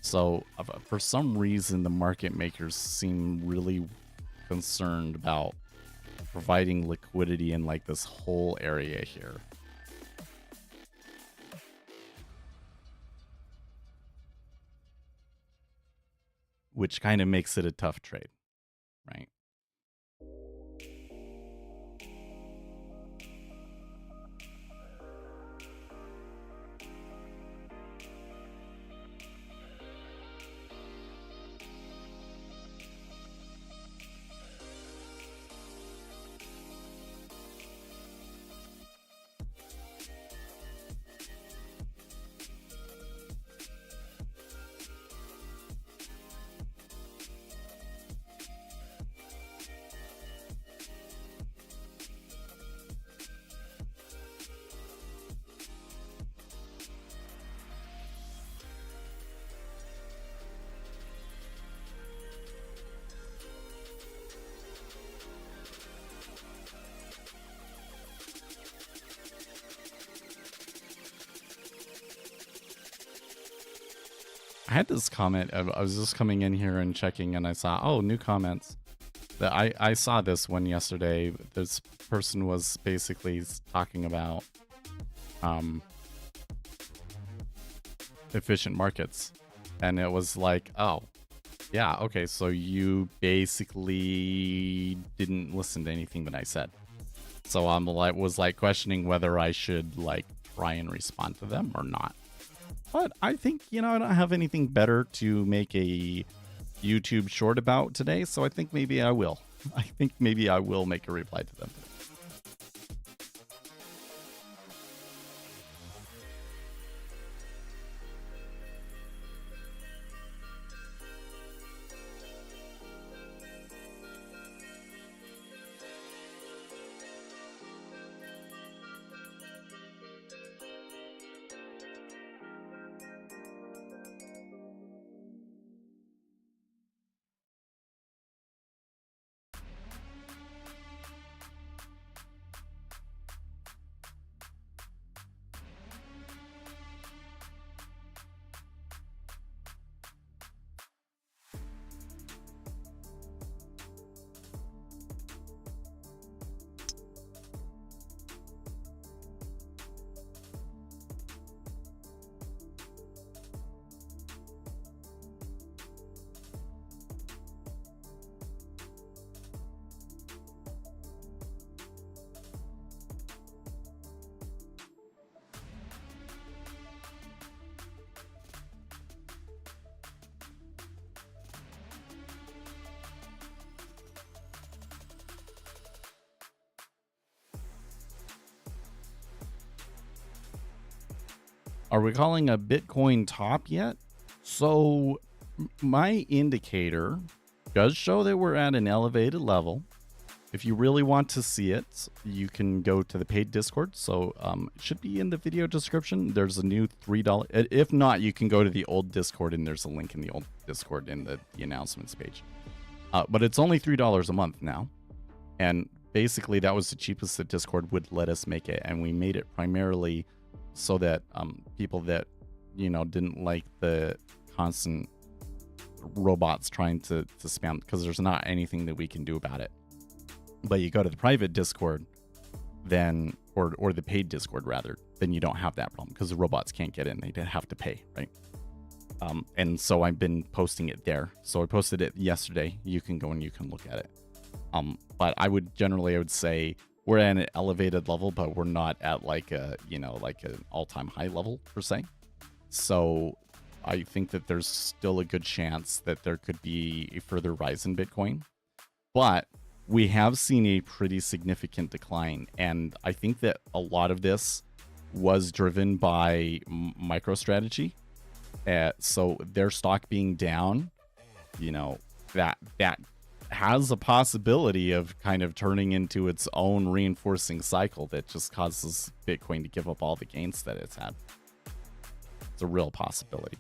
So for some reason, the market makers seem really concerned about providing liquidity in like this whole area here. Which kind of makes it a tough trade, right? I had this comment. I was just coming in here and checking, and I saw, oh, new comments. That I saw this one yesterday. This person was basically talking about efficient markets, and it was like, oh, yeah, okay, so you basically didn't listen to anything that I said. So I'm like, was like questioning whether I should like try and respond to them or not. But I think, you know, I don't have anything better to make a YouTube short about today, so I think maybe I will. I think maybe I will make a reply to them. Are we calling a Bitcoin top yet? So my indicator does show that we're at an elevated level. If you really want to see it, you can go to the paid Discord. So it should be in the video description. There's a new $3. If not, you can go to the old Discord, and there's a link in the old Discord in the announcements page. But it's only $3 a month now. And basically, that was the cheapest that Discord would let us make it. And we made it primarily so that people that, you know, didn't like the constant robots trying to spam, because there's not anything that we can do about it. But you go to the private Discord, then, or the paid Discord rather, then you don't have that problem, because the robots can't get in. They have to pay, right? And so I've been posting it there. So I posted it yesterday. You can go and you can look at it. But I would say we're at an elevated level, but we're not at like a, like an all-time high level per se. So I think that there's still a good chance that there could be a further rise in Bitcoin. But we have seen a pretty significant decline. And I think that a lot of this was driven by MicroStrategy. So their stock being down, that has a possibility of kind of turning into its own reinforcing cycle that just causes Bitcoin to give up all the gains that it's had. It's a real possibility.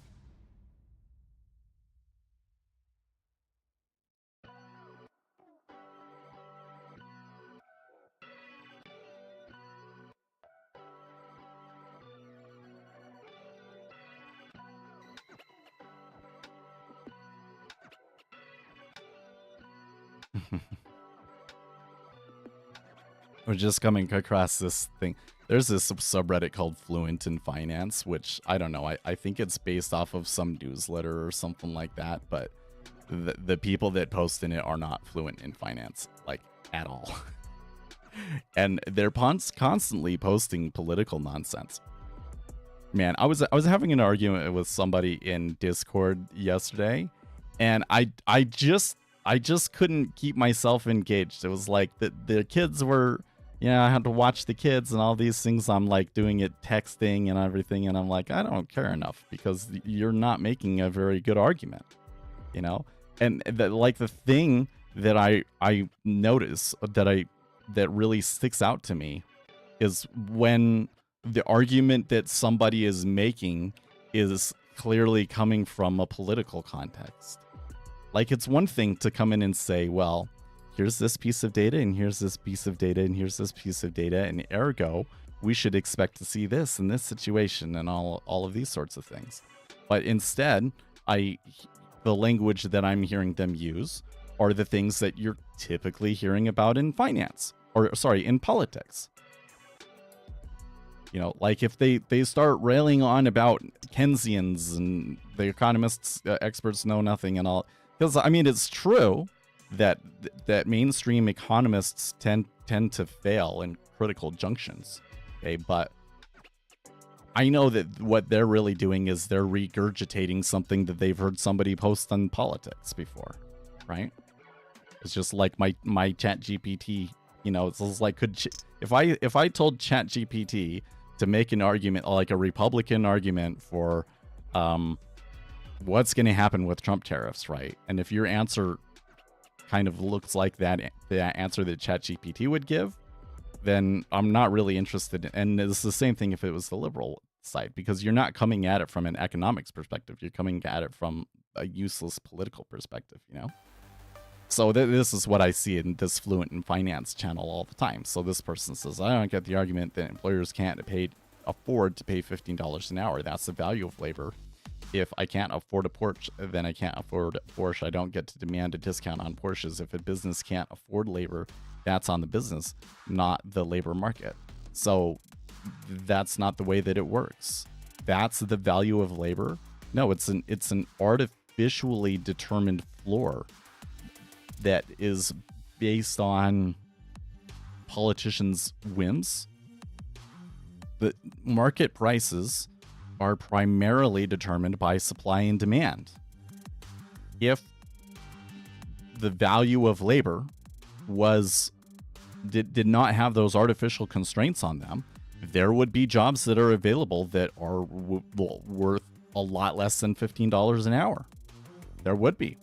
We're just coming across this thing. There's this subreddit called Fluent in Finance, which I don't know. I think it's based off of some newsletter or something like that. But the people that post in it are not fluent in finance, like at all. And they're constantly posting political nonsense. Man, I was having an argument with somebody in Discord yesterday, and I just couldn't keep myself engaged. It was like the kids were, I had to watch the kids and all these things. I'm like doing it texting and everything, and I'm like, I don't care enough because you're not making a very good argument, And the thing that I notice that really sticks out to me is when the argument that somebody is making is clearly coming from a political context. Like, it's one thing to come in and say, well, here's this piece of data, and here's this piece of data, and here's this piece of data, and ergo, we should expect to see this in this situation, and all of these sorts of things. But instead, the language that I'm hearing them use are the things that you're typically hearing about in finance, in politics. Like if they start railing on about Keynesians and the economists, experts know nothing and all. Because, it's true that mainstream economists tend to fail in critical junctions. Okay, but I know that what they're really doing is they're regurgitating something that they've heard somebody post on politics before, right? It's just like my Chat GPT. It's just like, if I told Chat GPT to make an argument, like a Republican argument for what's going to happen with Trump tariffs, right? And if your answer kind of looks like that answer that ChatGPT would give, then I'm not really interested. And it's the same thing if it was the liberal side, because you're not coming at it from an economics perspective. You're coming at it from a useless political perspective, So this is what I see in this Fluent in Finance channel all the time. So this person says, I don't get the argument that employers can't afford to pay $15 an hour. That's the value of labor. If I can't afford a Porsche, then I can't afford a Porsche. I don't get to demand a discount on Porsches. If a business can't afford labor, that's on the business, not the labor market. So that's not the way that it works. That's the value of labor. No, it's an artificially determined floor that is based on politicians' whims. The market prices are primarily determined by supply and demand. If the value of labor did not have those artificial constraints on them, there would be jobs that are available that are worth a lot less than $15 an hour. There would be.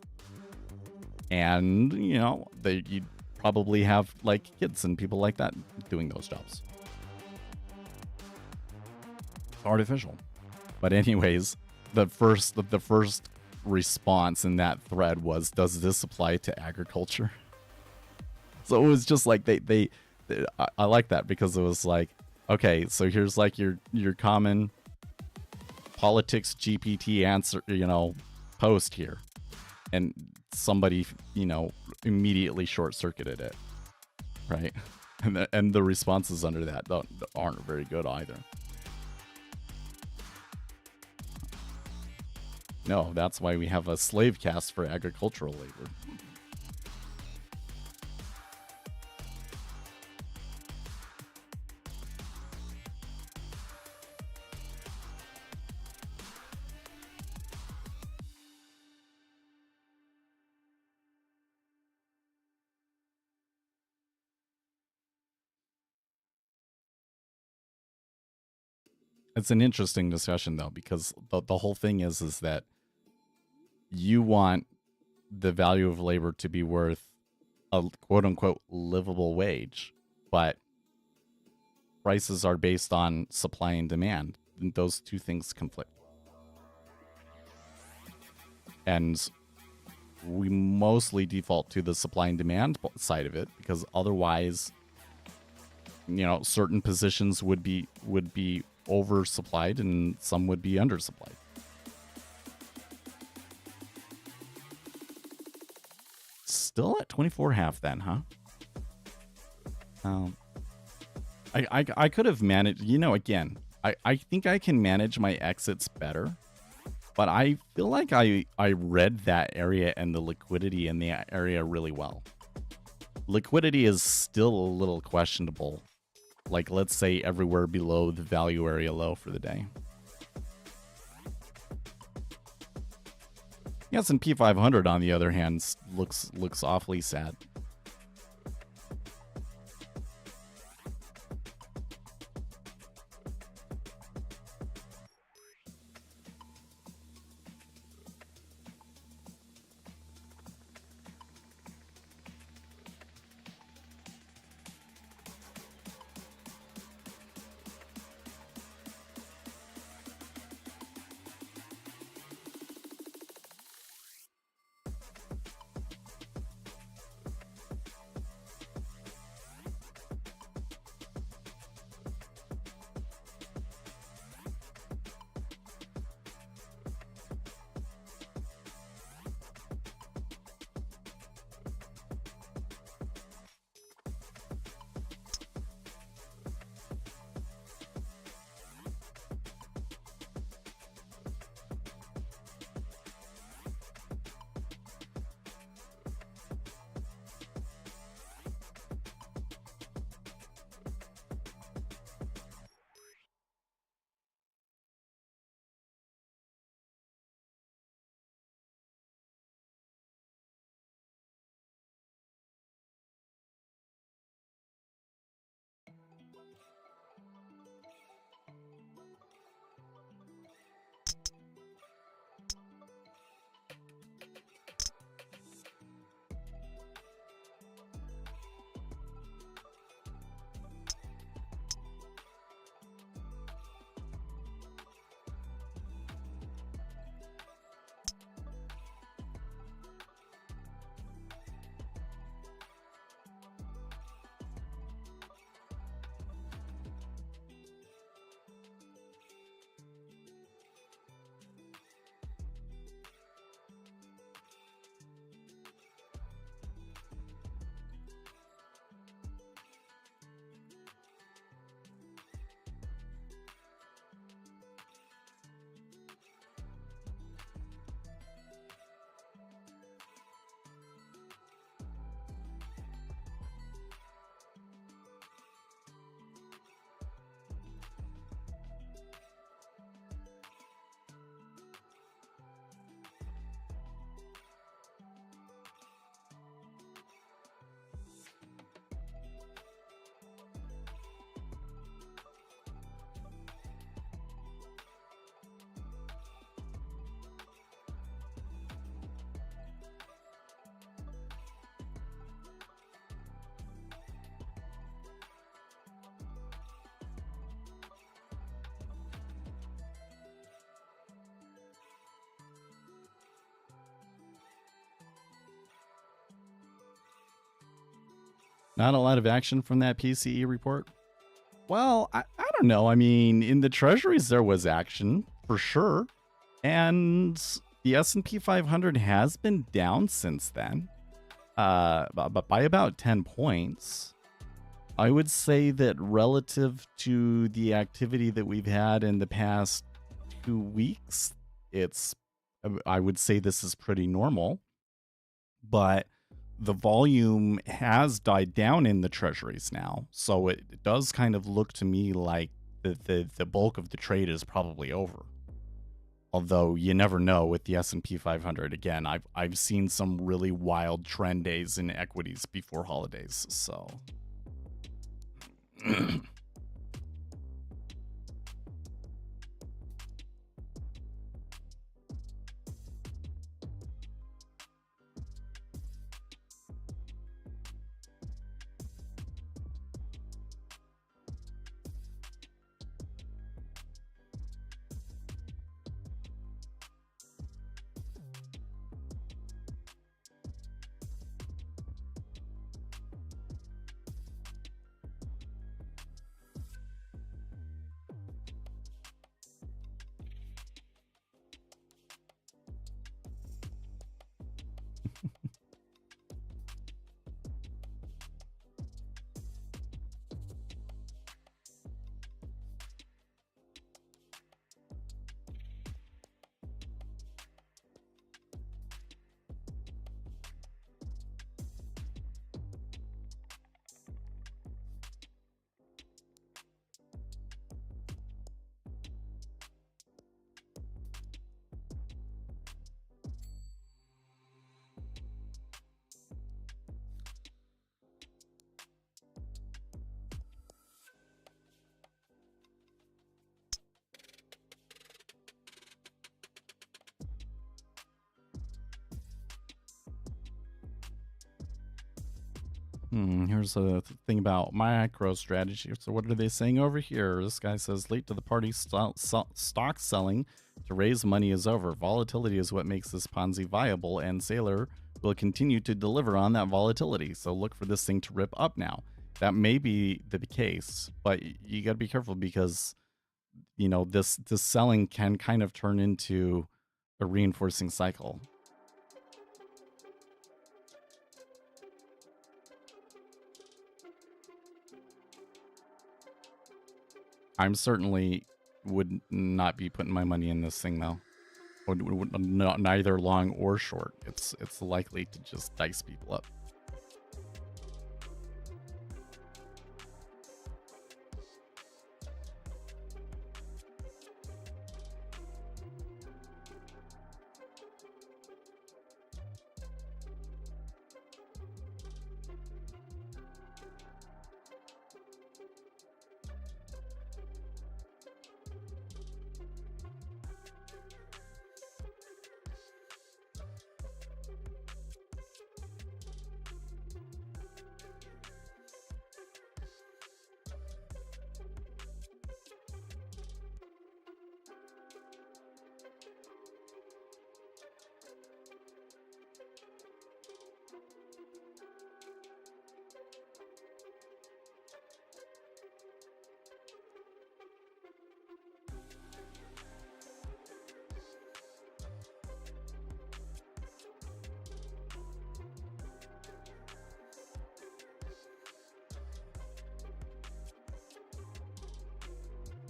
And, you'd probably have like kids and people like that doing those jobs. It's artificial. But anyways, the first response in that thread was, does this apply to agriculture? So it was just like I like that, because it was like, okay, so here's like your common politics GPT answer, post here. And somebody, immediately short-circuited it, right? And the responses under that aren't very good either. No, that's why we have a slave caste for agricultural labor. It's an interesting discussion though, because the whole thing is that you want the value of labor to be worth a quote unquote livable wage, but prices are based on supply and demand. And those two things conflict. And we mostly default to the supply and demand side of it because otherwise, certain positions would be oversupplied and some would be undersupplied. Still at 24.5 then, huh? I could have managed, again, I think I can manage my exits better, but I feel like I read that area and the liquidity in the area really well. Liquidity is still a little questionable. Like, let's say everywhere below the value area low for the day. The S&P 500, on the other hand, looks awfully sad. Not a lot of action from that PCE report. Well, I don't know. I mean, in the treasuries there was action for sure, and the S&P 500 has been down since then, but by about 10 points. I would say that relative to the activity that we've had in the past 2 weeks, it's I would say this is pretty normal, but the volume has died down in the treasuries now. So it does kind of look to me like the bulk of the trade is probably over. Although you never know with the S&P 500. Again, I've seen some really wild trend days in equities before holidays. So here's a thing about micro strategy. So what are they saying over here? This guy says late to the party, stock selling to raise money is over. Volatility is what makes this Ponzi viable, and Sailor will continue to deliver on that volatility. So look for this thing to rip up now. That may be the case, but you got to be careful because this selling can kind of turn into a reinforcing cycle. I'm certainly would not be putting my money in this thing though. Neither long or short. It's likely to just dice people up.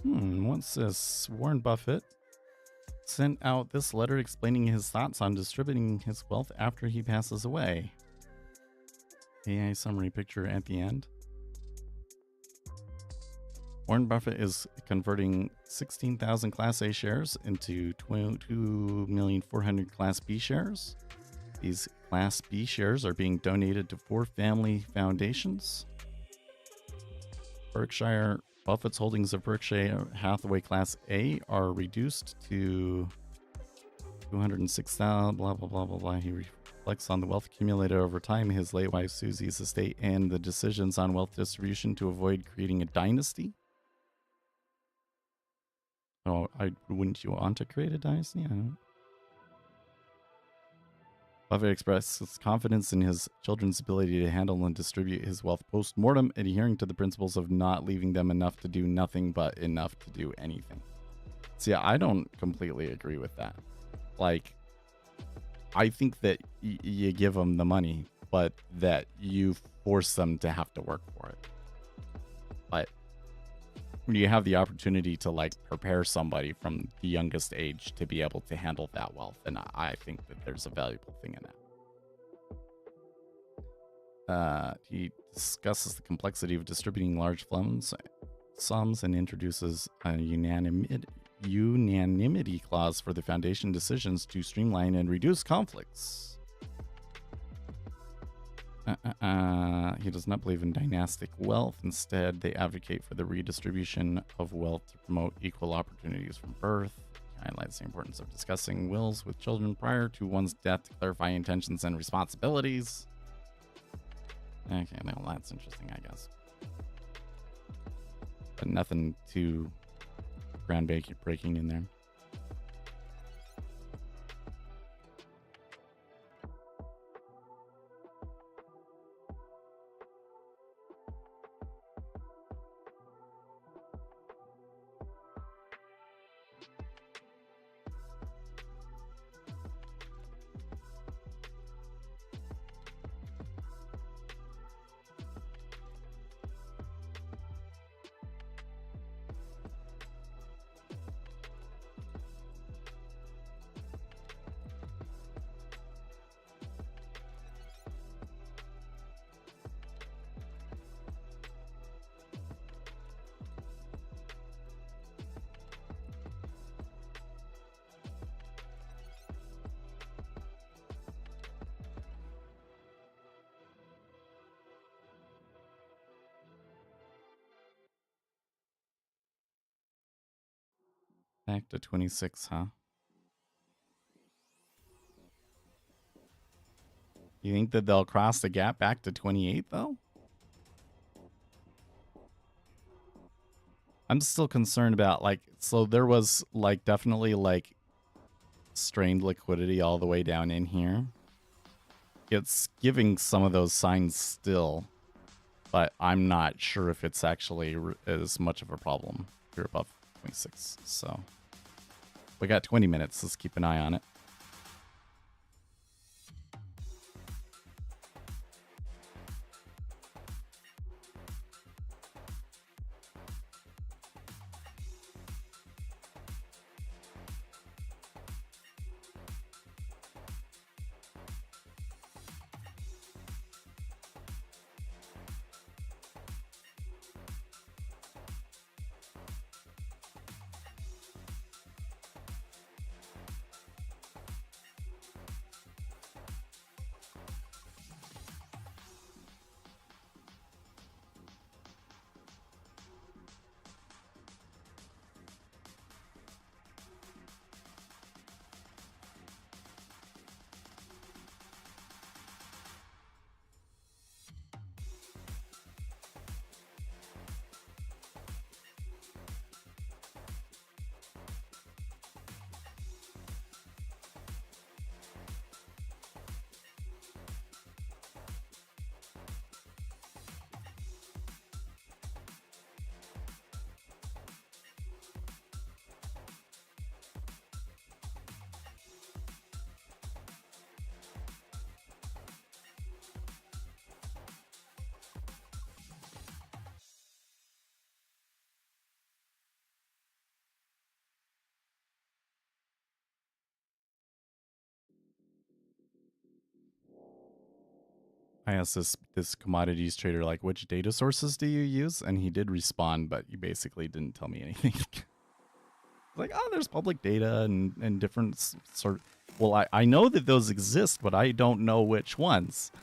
What's this? Warren Buffett sent out this letter explaining his thoughts on distributing his wealth after he passes away. AI summary picture at the end. Warren Buffett is converting 16,000 Class A shares into 2,400,000 Class B shares. These Class B shares are being donated to 4 family foundations. Buffett's holdings of Berkshire Hathaway Class A are reduced to 206,000, blah, blah, blah, blah, blah. He reflects on the wealth accumulated over time, his late wife Susie's estate, and the decisions on wealth distribution to avoid creating a dynasty. Oh, wouldn't you want to create a dynasty? I don't know. Buffett expresses confidence in his children's ability to handle and distribute his wealth post-mortem, adhering to the principles of not leaving them enough to do nothing but enough to do anything. See, I don't completely agree with that. Like, I think that you give them the money, but that you force them to have to work for it. But you have the opportunity to like prepare somebody from the youngest age to be able to handle that wealth, and I think that there's a valuable thing in that. He discusses the complexity of distributing large sums and introduces a unanimity clause for the foundation decisions to streamline and reduce conflicts. He does not believe in dynastic wealth. Instead, they advocate for the redistribution of wealth to promote equal opportunities from birth. He highlights the importance of discussing wills with children prior to one's death to clarify intentions and responsibilities. Okay, well, that's interesting, I guess. But nothing too groundbreaking in there. Back to 26, huh? You think that they'll cross the gap back to 28, though? I'm still concerned about, like, so there was, like, definitely, like, strained liquidity all the way down in here. It's giving some of those signs still, but I'm not sure if it's actually as much of a problem here above 26, so... We got 20 minutes. Let's keep an eye on it. I asked this commodities trader, like, which data sources do you use? And he did respond, but he basically didn't tell me anything. Like, oh, there's public data and different sort. Well, I know that those exist, but I don't know which ones.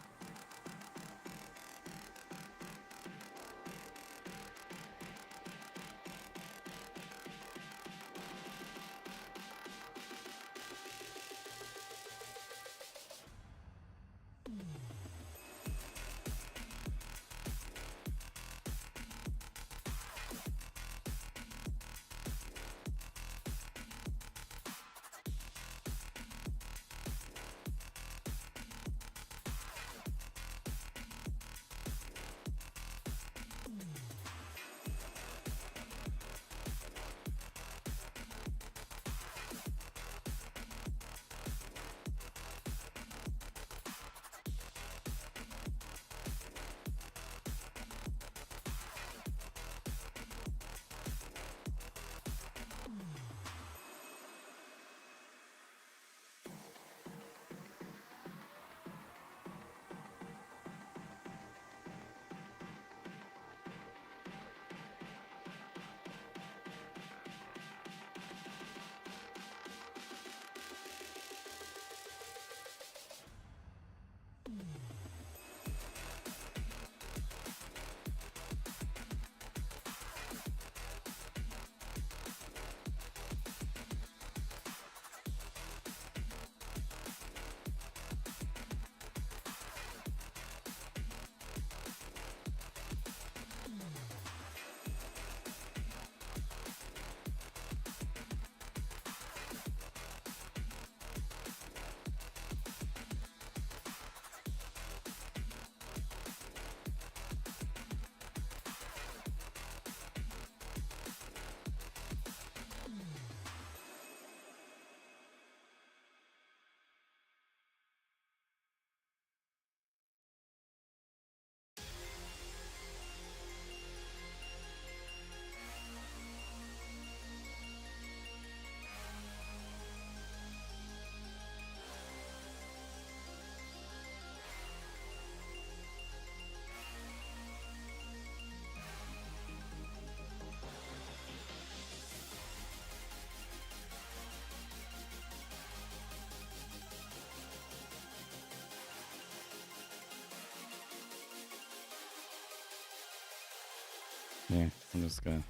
I'm just gonna.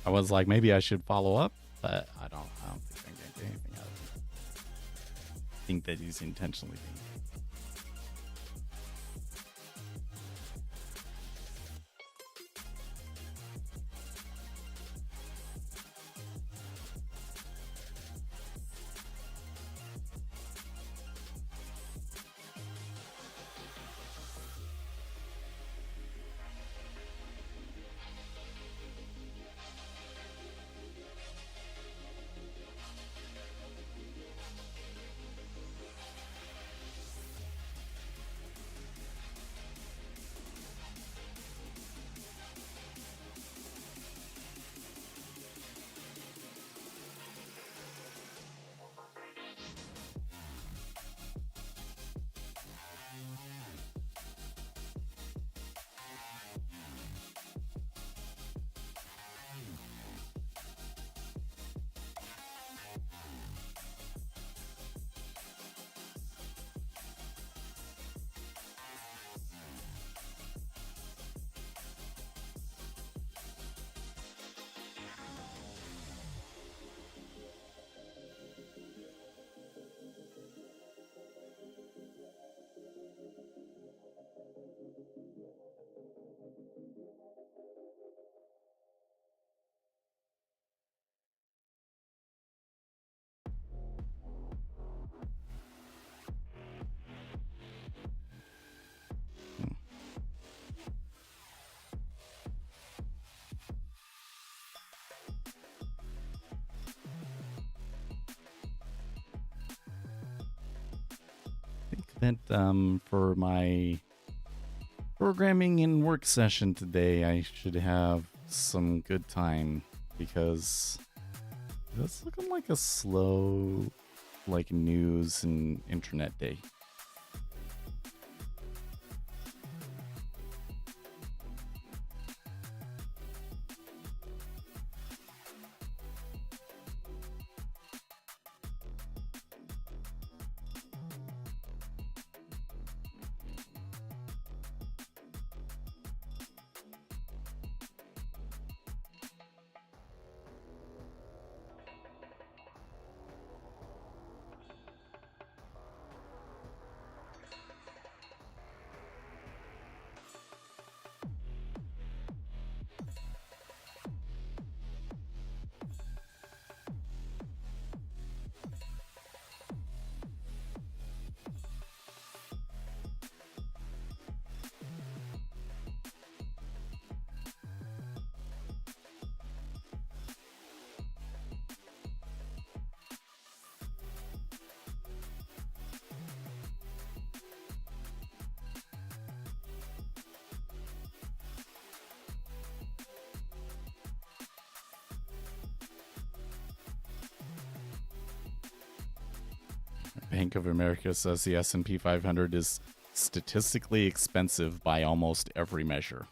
I was like, maybe I should follow up, but I don't think I'm gonna get anything out of it. I think that he's intentionally being. That for my programming and work session today, I should have some good time because it's looking like a slow, like news and internet day. Bank of America says the S&P 500 is statistically expensive by almost every measure.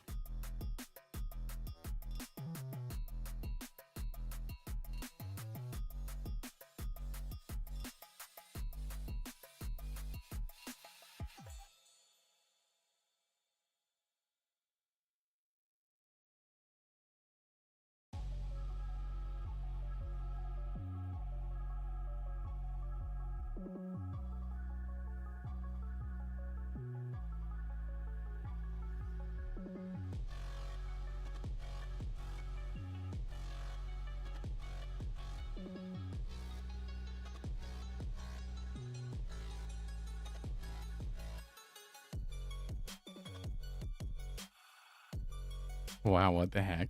Wow, what the heck?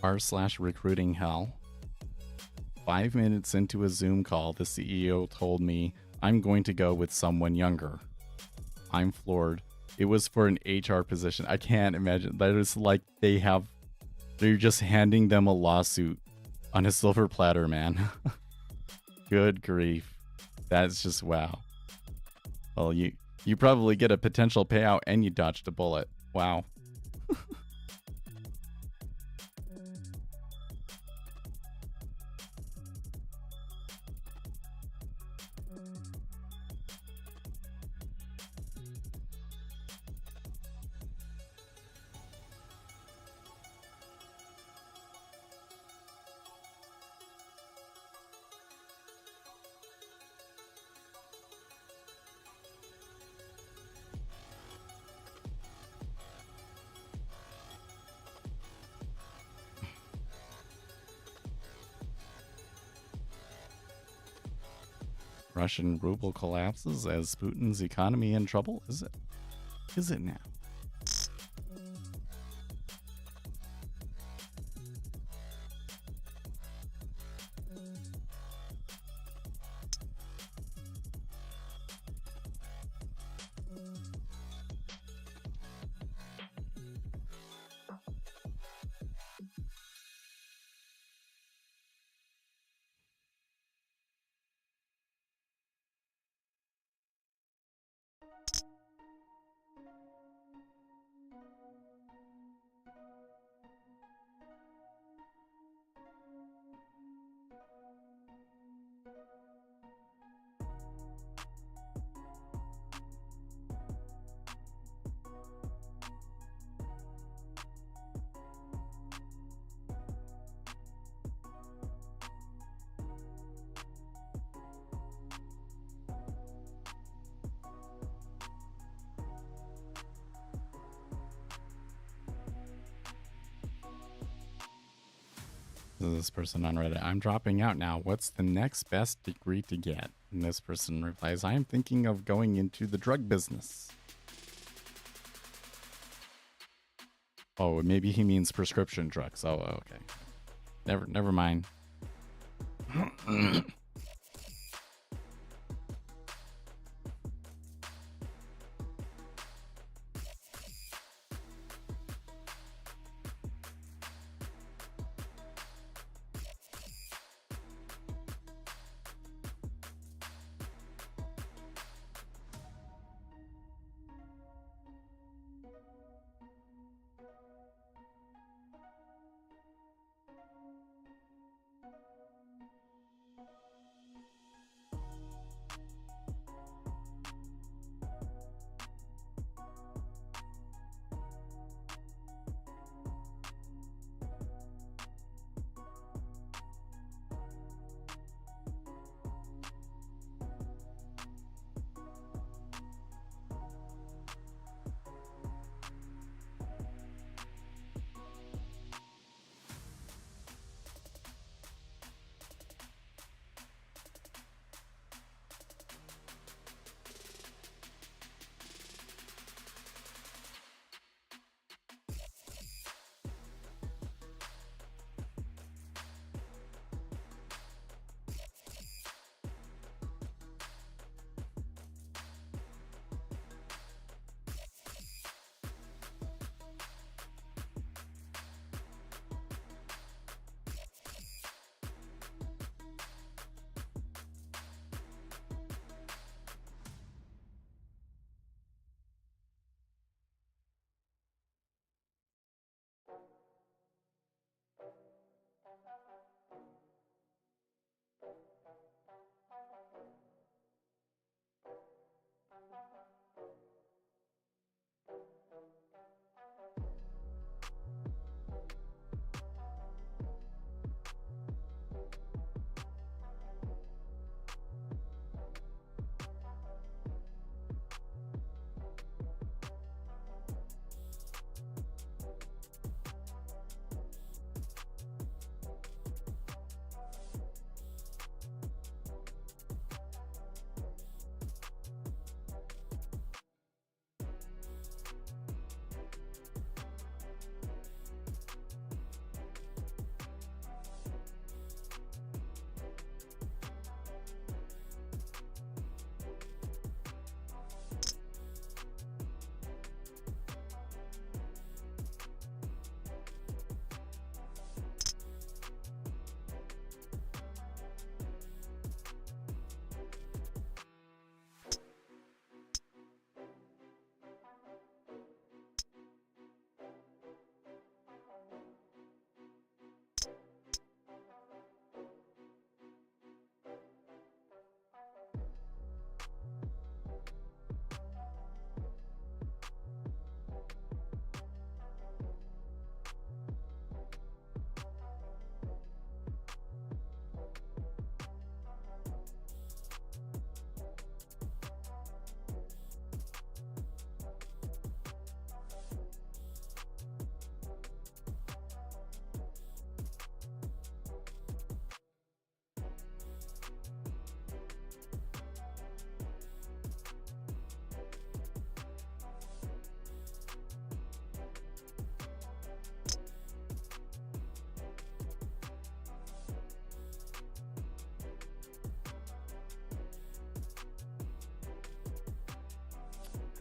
r/recruiting hell. 5 minutes into a Zoom call, the CEO told me, I'm going to go with someone younger. I'm floored. It was for an HR position. I can't imagine. That is like they're just handing them a lawsuit on a silver platter, man. Good grief. That's just wow. Well, you probably get a potential payout and you dodged a bullet. Wow. Russian ruble collapses as Putin's economy in trouble? Is it? Is it now? This person on Reddit, I'm dropping out now. What's the next best degree to get? And this person replies, I am thinking of going into the drug business. Oh, maybe he means prescription drugs. Oh, okay. Never mind.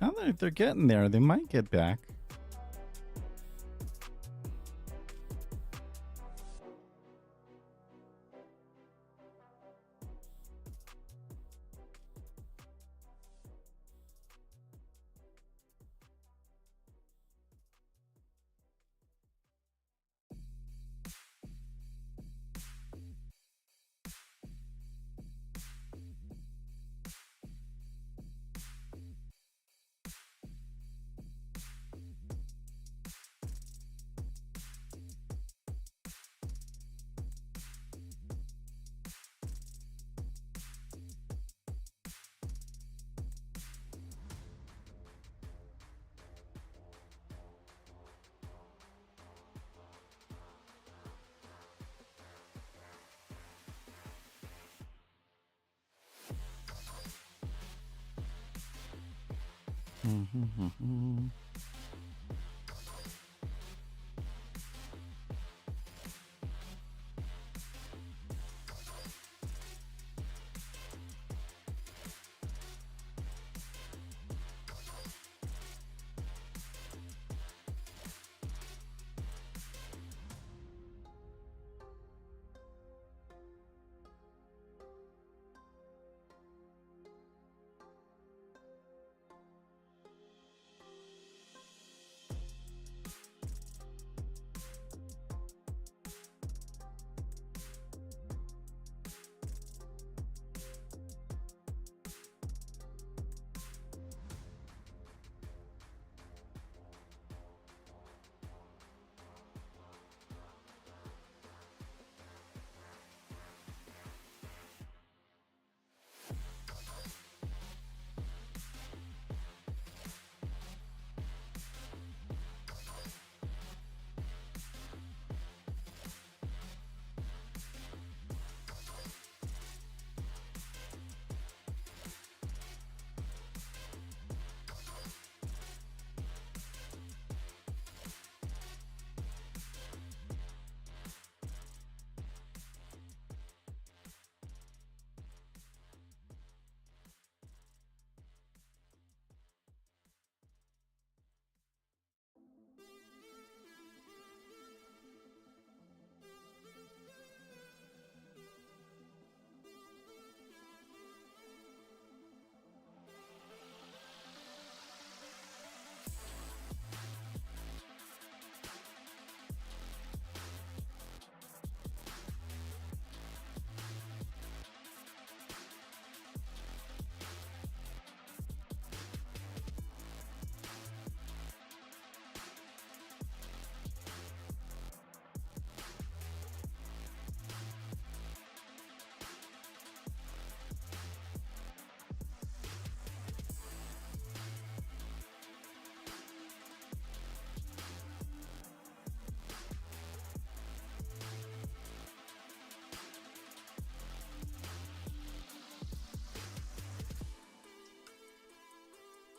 Now that they're getting there, they might get back.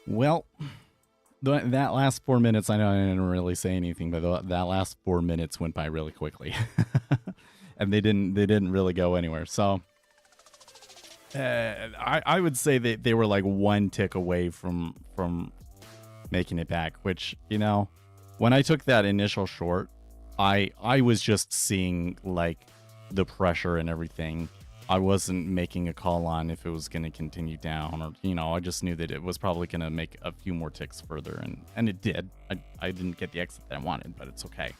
Well, that last 4 minutes, I know I didn't really say anything, but that last 4 minutes went by really quickly, and they didn't really go anywhere. So I would say that they were like one tick away from making it back. Which, when I took that initial short, I was just seeing like the pressure and everything. I wasn't making a call on if it was going to continue down, or I just knew that it was probably going to make a few more ticks further, and it did. I didn't get the exit that I wanted, but it's okay.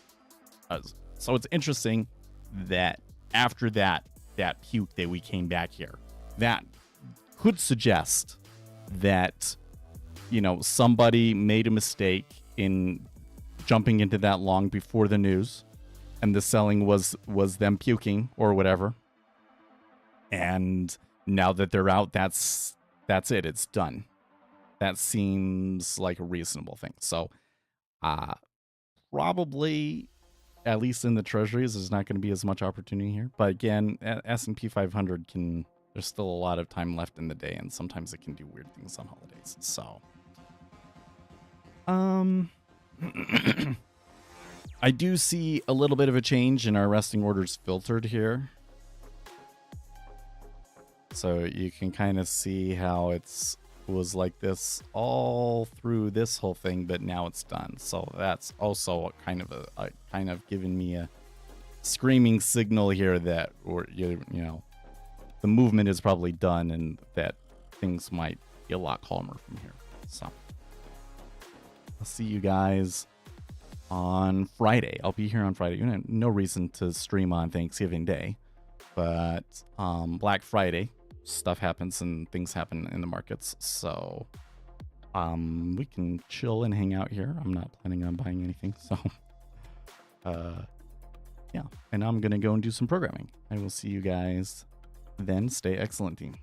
So it's interesting that after that puke that we came back here, that could suggest that somebody made a mistake in jumping into that long before the news, and the selling was them puking or whatever. And now that they're out, that's it. It's done. That seems like a reasonable thing. So, probably, at least in the treasuries, there's not going to be as much opportunity here. But again, S&P 500 there's still a lot of time left in the day, and sometimes it can do weird things on holidays. So, I do see a little bit of a change in our resting orders filtered here. So you can kind of see how it's was like this all through this whole thing, but now it's done. So that's also a kind of giving me a screaming signal here that, or you know, the movement is probably done and that things might be a lot calmer from here. So I'll see you guys on Friday. I'll be here on Friday. You know, no reason to stream on Thanksgiving Day, but Black Friday stuff happens and things happen in the markets. So we can chill and hang out here. I'm not planning on buying anything. So yeah, and I'm gonna go and do some programming. I will see you guys then. Stay excellent, team.